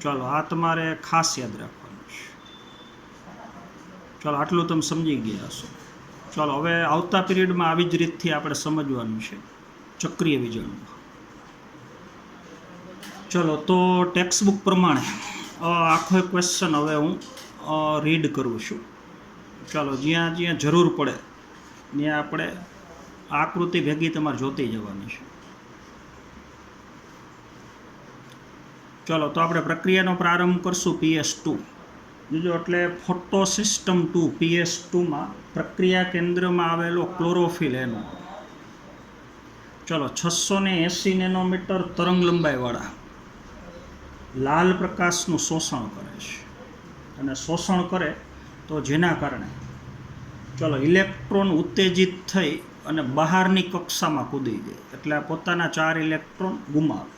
ચાલો આ તમારે ખાસ યાદ રાખવાનું છે. ચાલો આટલું તમે સમજી ગયા હશો. ચાલો હવે આવતા પીરિયડમાં આવી જ રીતથી આપણે સમજવાનું છે ચક્રીય વિજાણુ. ચલો તો ટેક્સ્ટ બુક પ્રમાણે આખો ક્વેશ્ચન હવે હું રીડ કરું છું. ચાલો જ્યાં જરૂર પડે ત્યાં આપણે આકૃતિ ભેગી તમારે જોતી જવાની છે. ચાલો તો આપણે પ્રક્રિયાનો પ્રારંભ કરશું PS2. જોજો એટલે ફોટો સિસ્ટમ 2 PS2માં પ્રક્રિયા કેન્દ્રમાં આવેલો ક્લોરોફિલ એનો. ચલો 680 નેનોમીટર તરંગ લંબાઈવાળા લાલ પ્રકાશનું શોષણ કરે છે, અને શોષણ કરે તો જેના કારણે ચલો ઇલેક્ટ્રોન ઉત્તેજિત થઈ અને બહારની કક્ષામાં કૂદી જાય, એટલે પોતાના 4 ઇલેક્ટ્રોન ગુમાવે.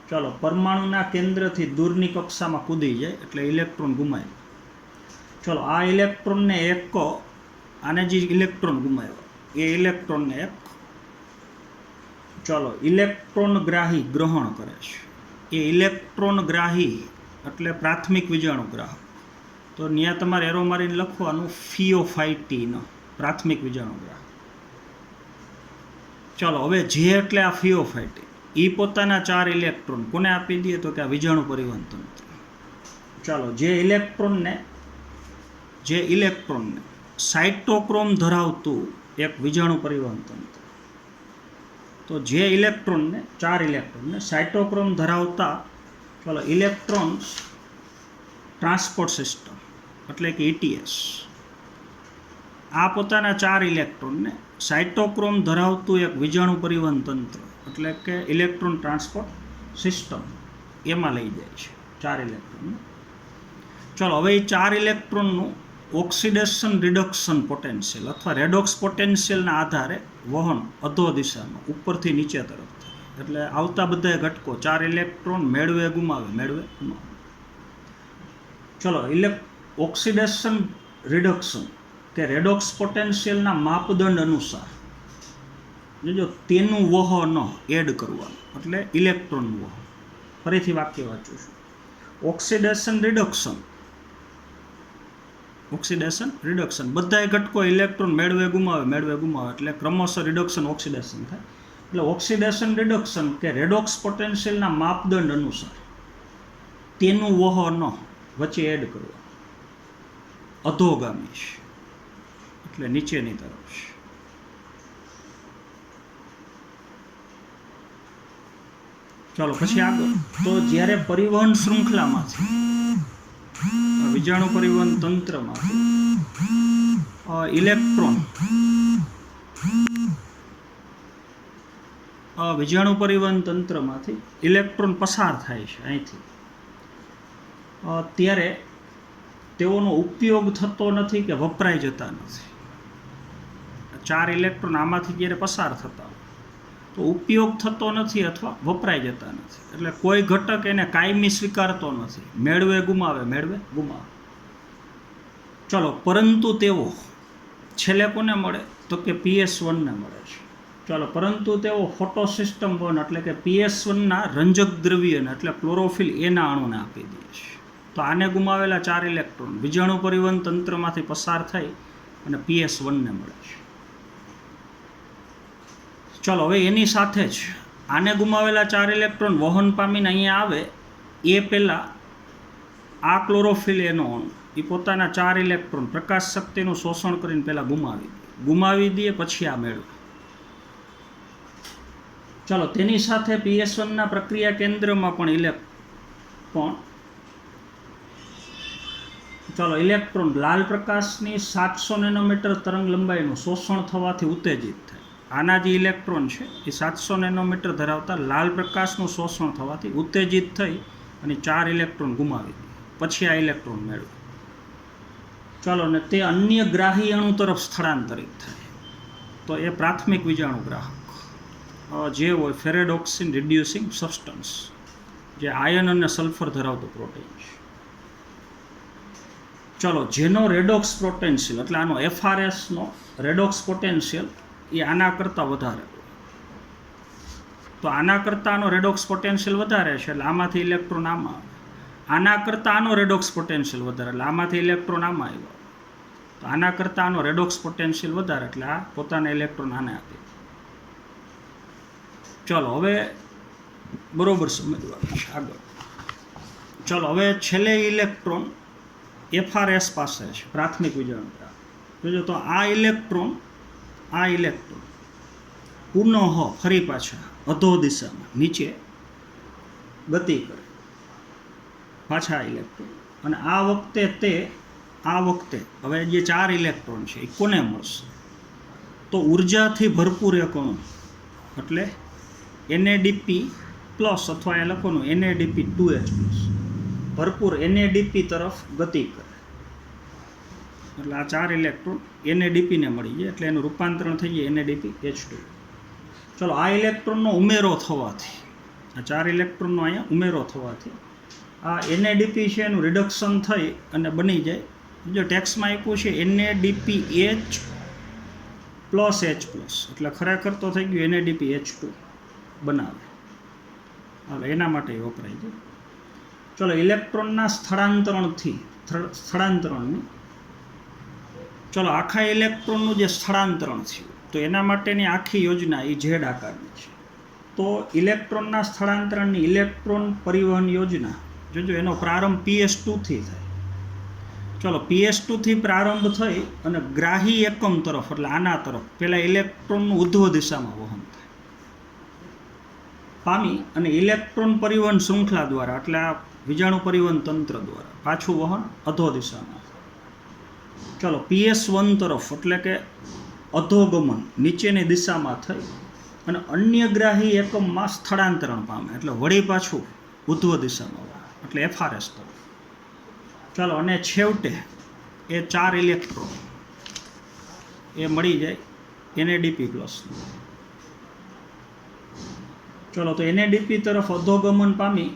ચાલો પરમાણુના કેન્દ્રથી દૂરની કક્ષામાં કૂદી જાય એટલે ઇલેક્ટ્રોન ગુમાય. ચલો આ ઇલેક્ટ્રોનને એક, આને જે ઇલેક્ટ્રોન ગુમાવ્યો એ ઇલેક્ટ્રોનને એક ચલો ઇલેક્ટ્રોનગ્રાહી ગ્રહણ કરે છે. એ ઇલેક્ટ્રોનગ્રાહી એટલે પ્રાથમિક વિજાણુ ગ્રાહક. તો ત્યાં તમારે એરો મારીને લખવાનું ફિયોફાઇટીનો પ્રાથમિક વિજાણુ ગ્રાહક. ચાલો હવે જે એટલે આ ફિયોફાઇટી એ પોતાના 4 ઇલેક્ટ્રોન કોને આપી દે તો કે આ વિજાણુ પરિવહન તંત્ર. ચાલો જે ઇલેક્ટ્રોનને સાઇટોક્રોમ ધરાવતું એક વિજાણુ પરિવહન તંત્ર. તો જે ઇલેક્ટ્રોનને 4 ઇલેક્ટ્રોનને સાઇટોક્રોમ ધરાવતા ચાલો ઇલેક્ટ્રોન્સ ટ્રાન્સપોર્ટ સિસ્ટમ એટલે કે ETS. આ પોતાના 4 ઇલેક્ટ્રોનને સાયટોક્રોમ ધરાવતું એક વીજાણુ પરિવહન તંત્ર એટલે કે ઇલેક્ટ્રોન ટ્રાન્સપોર્ટ સિસ્ટમ એમાં લઈ જાય છે 4 ઇલેક્ટ્રોનને. ચલો હવે એ 4 ઇલેક્ટ્રોનનું ઓક્સિડેશન રિડક્શન પોટેન્શિયલ અથવા રેડોક્સ પોટેન્શિયલના આધારે વહન અધો દિશામાં ઉપરથી નીચે તરફ થાય. એટલે આવતા બધા ઘટકો 4 ઇલેક્ટ્રોન મેળવે ગુમાવે. ચલો ઓક્સિડેશન રિડક્શન કે રેડોક્સ પોટેન્શિયલના માપદંડ અનુસાર જો તેનું વહન એડ કરવાનું એટલે ઇલેક્ટ્રોનનું વહન. ફરીથી વાક્ય વાંચું છું. ઓક્સિડેશન રિડક્શન બધા ઘટકો ઇલેક્ટ્રોન મેળવે ગુમાવે એટલે ક્રમશઃ રિડક્શન ઓક્સિડેશન થાય. એટલે ઓક્સિડેશન રિડક્શન કે રેડોક્સ પોટેન્શિયલના માપદંડ અનુસાર તેનું વહન વચ્ચે એડ કરવાનું અધોગામી છે એટલે નીચેની તરફ છે. ચાલો પછી આગળ. તો જ્યારે પરિવહન શૃંખલામાંથી વીજાણુ પરિવહન તંત્રમાંથી ઇલેક્ટ્રોન વીજાણુ પરિવહન તંત્રમાંથી ઇલેક્ટ્રોન પસાર થાય છે અહીંથી, ત્યારે તેઓનો ઉપયોગ થતો નથી કે વપરાઈ જતા નથી. 4 ઇલેક્ટ્રોન આમાંથી જ્યારે પસાર થતા હોય તો ઉપયોગ થતો નથી અથવા વપરાઈ જતા નથી. એટલે કોઈ ઘટક એને કાયમી સ્વીકારતો નથી. મેળવે ગુમાવે. ચલો પરંતુ તેઓ છેલ્લે કોને મળે તો કે PS1ને મળે છે. ચાલો પરંતુ તેઓ ફોટોસિસ્ટમ 1 એટલે કે PS1ના રંજક દ્રવ્યને એટલે ક્લોરોફિલ એના અણુને આપી દે છે. તો આને ગુમાવેલા 4 ઇલેક્ટ્રોન વીજાણુ પરિવહન તંત્રમાંથી પસાર થઈ અને PS1ને મળે છે. ચલો હવે એની સાથે જ આને ગુમાવેલા 4 ઇલેક્ટ્રોન વહન પામીને અહીંયા આવે એ પહેલાં આ ક્લોરોફિલ એનો અણુ એ પોતાના 4 ઇલેક્ટ્રોન પ્રકાશ શક્તિનું શોષણ કરીને પહેલાં ગુમાવી દે પછી આ મેળવે. ચલો તેની સાથે PS1ના પ્રક્રિયા કેન્દ્રમાં પણ ઇલેક્ટ્રોન લાલ પ્રકાશની 700 નેનોમીટર તરંગ લંબાઈનું શોષણ થવાથી ઉત્તેજિત થાય. આના જે ઇલેક્ટ્રોન છે એ 700 નેનોમીટર ધરાવતા લાલ પ્રકાશનું શોષણ થવાથી ઉત્તેજિત થઈ અને 4 ઇલેક્ટ્રોન ગુમાવી દે પછી આ ઇલેક્ટ્રોન મેળવે. ચાલો ને તે અન્ય ગ્રાહી અણુ તરફ સ્થળાંતરિત થાય. તો એ પ્રાથમિક વીજાણુ ગ્રાહક જે હોય ફેરેડોક્સિન રિડ્યુસિંગ સબસ્ટન્સ, જે આયન અને સલ્ફર ધરાવતો પ્રોટીન છે. ચલો જેનો રેડોક્સ પોટેન્શિયલ એટલે આનો FRSનો રેડોક્સ પોટેન્શિયલ એ આના કરતાં વધારે. તો આના કરતાં આનો રેડોક્સ પોટેન્શિયલ વધારે છે એટલે આમાંથી ઇલેક્ટ્રોન આમાં આવે. આના કરતાં આનો રેડોક્સ પોટેન્શિયલ વધારે એટલે આમાંથી ઇલેક્ટ્રોન આમાં આવ્યો. તો આના કરતાં આનો રેડોક્સ પોટેન્શિયલ વધારે એટલે આ પોતાના ઇલેક્ટ્રોન આને આપે. ચલો હવે બરોબર સમજવાનું છે આગળ. ચલો હવે છેલ્લે ઇલેક્ટ્રોન FRS પાસે છે પ્રાથમિક વીજાણુ. જોજો તો આ ઇલેક્ટ્રોન પુનઃ ફરી પાછા અધો દિશામાં નીચે ગતિ કરે પાછા ઇલેક્ટ્રોન. અને આ વખતે હવે જે 4 ઇલેક્ટ્રોન છે એ કોને મળશે તો ઉર્જાથી ભરપૂર એક અણુ એટલે NADP પ્લસ અથવા એ લખવાનું NADP2H પ્લસ ભરપૂર NADP તરફ ગતિ કરે. એટલે આ 4 ઇલેક્ટ્રોન NADPને મળી જાય એટલે એનું રૂપાંતરણ થઈ જાય NADPH2. ચલો આ ઇલેક્ટ્રોનનો ઉમેરો થવાથી આ 4 ઇલેક્ટ્રોનનો અહીંયા ઉમેરો થવાથી આ NADP છે એનું રિડક્શન થઈ અને બની જાય. જો ટેક્સમાં આપ્યું છે NADPH પ્લસ H પ્લસ એટલે ખરેખર તો થઈ ગયું NADPH2 બનાવે. હવે એના માટે વપરાય છે. ચલો ઇલેક્ટ્રોનના સ્થળાંતરણની ચલો આખા ઇલેક્ટ્રોનનું જે સ્થળાંતરણ થયું તો એના માટેની આખી યોજના એ ઝેડ આકારની છે. તો ઇલેક્ટ્રોનના સ્થળાંતરણની ઇલેક્ટ્રોન પરિવહન યોજના જોજો એનો પ્રારંભ PS2થી થાય. ચલો PS2થી પ્રારંભ થઈ અને ગ્રાહી એકમ તરફ એટલે આના તરફ પહેલાં ઇલેક્ટ્રોનનું ઉધ્વ દિશામાં વહન થાય પામી અને ઇલેક્ટ્રોન પરિવહન શૃંખલા દ્વારા એટલે આ વીજાણુ પરિવહન તંત્ર દ્વારા પાછું વહન અધો દિશામાં. ચલો PS1 તરફ એટલે કે અધોગમન નીચેની દિશામાં થઈ અને અન્યગ્રાહી એકમમાં સ્થળાંતરણ પામે એટલે વળી પાછું ઉધ્વ દિશામાં એટલે FRS તરફ. ચાલો અને છેવટે એ 4 ઇલેક્ટ્રોન એ મળી જાય NADP+. ચલો તો NADP તરફ અધોવહન પામી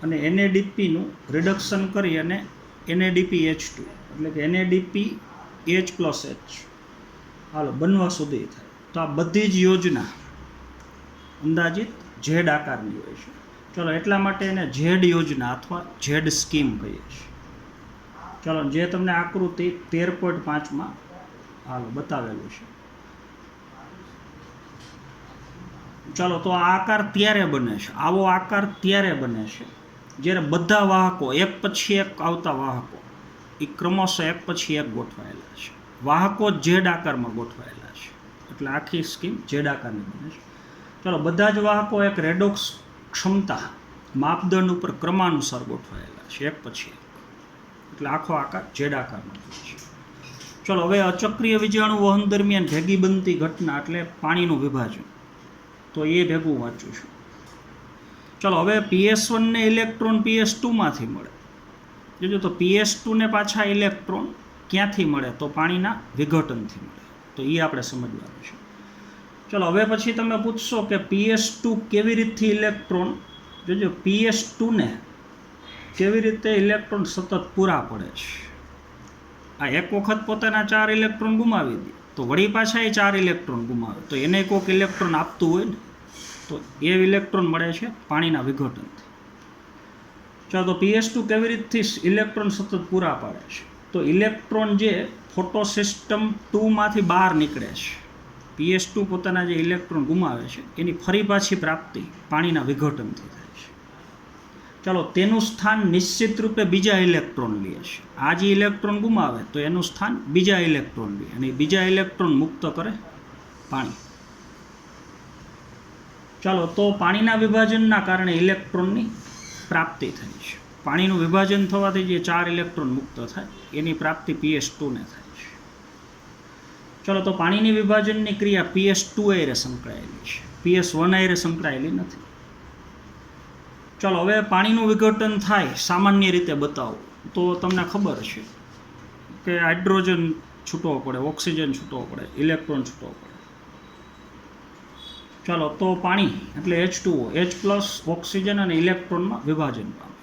અને NADPનું રિડક્શન કરી અને NADPH2 એટલે કે NADPH+H હાલો બનવા સુધી થાય. તો આ બધી જ યોજના અંદાજિત ઝેડ આકારની હોય છે. ચલો એટલા માટે એને ઝેડ યોજના અથવા ઝેડ સ્કીમ કહીએ છીએ. ચલો જે તમને આકૃતિ 13.5માં હાલો બતાવેલું છે. ચાલો તો આ આકાર ત્યારે બને છે, આવો આકાર ત્યારે બને છે જ્યારે બધા વાહકો એક પછી એક આવતા વાહકો એ ક્રમશઃ એક પછી એક ગોઠવાયેલા છે. વાહકો ઝેડ આકારમાં ગોઠવાયેલા છે એટલે આખી સ્કીમ ઝેડ આકારની બને છે. ચાલો બધા જ વાહકો એક રેડોક્સ ક્ષમતા માપદંડ ઉપર ક્રમાનુસાર ગોઠવાયેલા છે એક પછી એક એટલે આખો આકાર ઝેડ આકારમાં બને છે. ચલો હવે અચક્રીય વીજાણુ વહન દરમિયાન ભેગી બનતી ઘટના એટલે પાણીનું વિભાજન, તો એ ભેગું વાંચું છું. ચલો હવે PS1 ને ઇલેક્ટ્રોન PS2માંથી મળે. જોજો તો PS2 ને પાછા ઇલેક્ટ્રોન ક્યાંથી મળે તો પાણીના વિઘટનથી મળે, તો એ આપણે સમજવાનું છે. ચલો હવે પછી તમે પૂછશો કે PS2 કેવી રીતથી ઇલેક્ટ્રોન, જોજો PS2 ને કેવી રીતે ઇલેક્ટ્રોન સતત પૂરા પડે છે. આ એક વખત પોતાના 4 ઇલેક્ટ્રોન ગુમાવી દે તો વળી પાછા એ 4 ઇલેક્ટ્રોન ગુમાવે તો એને કોઈક ઇલેક્ટ્રોન આપતું હોય ને તો એ ઇલેક્ટ્રોન મળે છે પાણીના વિઘટનથી. ચાલો તો PS2 કેવી રીતથી ઇલેક્ટ્રોન સતત પૂરા પાડે છે તો ઇલેક્ટ્રોન જે ફોટોસિસ્ટમ 2માંથી બહાર નીકળે છે, PS2 પોતાના જે ઇલેક્ટ્રોન ગુમાવે છે એની ફરી પાછી પ્રાપ્તિ પાણીના વિઘટનથી થાય છે. ચાલો તેનું સ્થાન નિશ્ચિત રૂપે બીજા ઇલેક્ટ્રોન લે છે. આ જે ઇલેક્ટ્રોન ગુમાવે તો એનું સ્થાન બીજા ઇલેક્ટ્રોન લે અને બીજા ઇલેક્ટ્રોન મુક્ત કરે પાણી. ચાલો તો પાણીના વિભાજનના કારણે ઇલેક્ટ્રોનની પ્રાપ્તિ થઈ છે. પાણીનું વિભાજન થવાથી જે 4 ઇલેક્ટ્રોન મુક્ત થાય એની પ્રાપ્તિ PS2 ને થાય છે. ચલો તો પાણીની વિભાજનની ક્રિયા PS2 આયરે સંકળાયેલી છે, PS1 આયરે સંકળાયેલી નથી. ચાલો હવે પાણીનું વિઘટન થાય સામાન્ય રીતે બતાવો તો તમને ખબર છે કે હાઇડ્રોજન છૂટવો પડે, ઓક્સિજન છૂટવો પડે, ઇલેક્ટ્રોન છૂટવો પડે. ચાલો તો પાણી એટલે H2O, H+ ઓક્સિજન અને ઇલેક્ટ્રોનમાં વિભાજન પામે.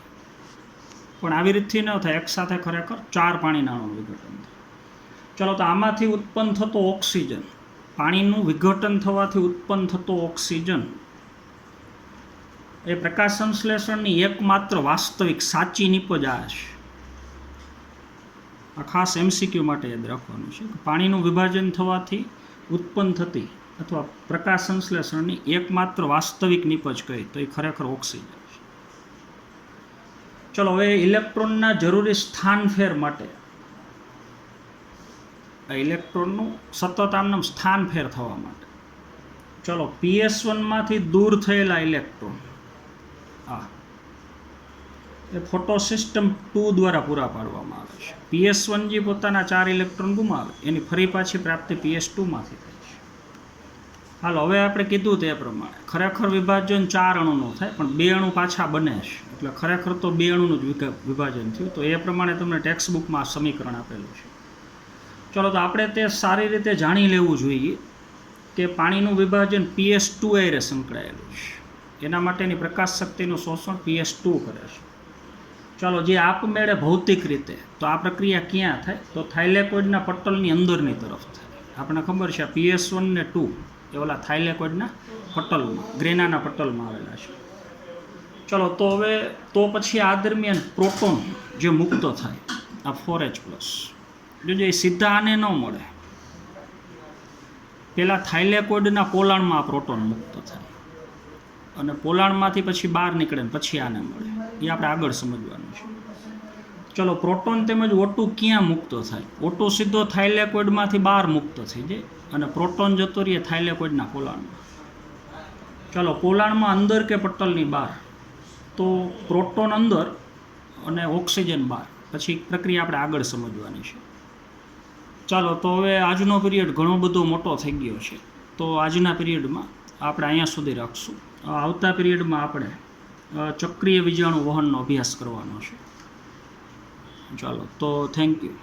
પણ આવી રીતથી ન થાય, એક સાથે ખરેખર 4 પાણીના અણુનું વિઘટન થાય. ચાલો તો આમાંથી ઉત્પન્ન થતો ઓક્સિજન, પાણીનું વિઘટન થવાથી ઉત્પન્ન થતો ઓક્સિજન એ પ્રકાશ સંશ્લેષણની એકમાત્ર વાસ્તવિક સાચી નિપજ આ છે. આ ખાસ MCQ માટે યાદ રાખવાનું છે કે પાણીનું વિભાજન થવાથી ઉત્પન્ન થતી અથવા પ્રકાશ સંશ્લેષણની એકમાત્ર વાસ્તવિક નિપજ કહી તો એ ખરેખર ઓક્સિજન છે. ચલો હવે ઇલેક્ટ્રોનના જરૂરી સ્થાનફેર માટે આ ઇલેક્ટ્રોનનું સતત આમનામ સ્થાનફેર થવા માટે ચલો PS1માંથી દૂર થયેલા ઇલેક્ટ્રોન એ ફોટોસિસ્ટમ 2 દ્વારા પૂરા પાડવામાં આવે છે. PS1 જે પોતાના 4 ઇલેક્ટ્રોન ગુમાવે એની ફરી પાછી પ્રાપ્તિ PS2માંથી થાય છે. હાલો હવે આપણે કીધું તે પ્રમાણે ખરેખર વિભાજન 4 અણુનું થાય પણ 2 અણુ પાછા બને છે એટલે ખરેખર તો 2 અણુનું જ વિભાજન થયું. તો એ પ્રમાણે તમને ટેક્સ્ટ બુકમાં સમીકરણ આપેલું છે. ચલો તો આપણે તે સારી રીતે જાણી લેવું જોઈએ કે પાણીનું વિભાજન PS2 આયરે સંકળાયેલું છે. એના માટેની પ્રકાશ શક્તિનું શોષણ PS2 કરે છે. ચાલો જે આપમેળે ભૌતિક રીતે તો આ પ્રક્રિયા ક્યાં થાય તો થાઇલેકોઇડના પટલની અંદરની તરફ થાય. આપણને ખબર છે PS1 ને 2 એ ઓલા થાઇલેકોઇડના પટલમાં, ગ્રેનાના પટલમાં આવેલા છે. ચલો તો હવે તો પછી આ દરમિયાન પ્રોટોન જે મુક્ત થાય આ 4H+, જોજો એ સીધા આને ન મળે, પહેલાં થાઇલેકોઇડના પોલાણમાં આ પ્રોટોન મુક્ત થાય અને પોલાણમાંથી પછી બહાર નીકળે ને પછી આને મળે. એ આપણે આગળ સમજવાનું છે. ચલો પ્રોટોન તેમજ O2 ક્યાં મુક્ત થાય? O2 સીધો થાઇલેકોઇડમાંથી બહાર મુક્ત થઈ જાય અને પ્રોટોન જતો રહીએ થાઇલેકોઇડના પોલાણમાં. ચલો પોલાણમાં અંદર કે પટલની બહાર તો પ્રોટોન અંદર અને ઓક્સિજન બહાર. પછી પ્રક્રિયા આપણે આગળ સમજવાની છે. ચાલો તો હવે આજનો પીરિયડ ઘણો બધો મોટો થઈ ગયો છે, તો આજના પીરિયડમાં આપણે અહીંયા સુધી રાખશું. આવતા પીરિયડમાં આપણે ચક્રીય વીજાણુ વહનનો અભ્યાસ કરવાનો છે. ચાલો તો થેન્ક યુ.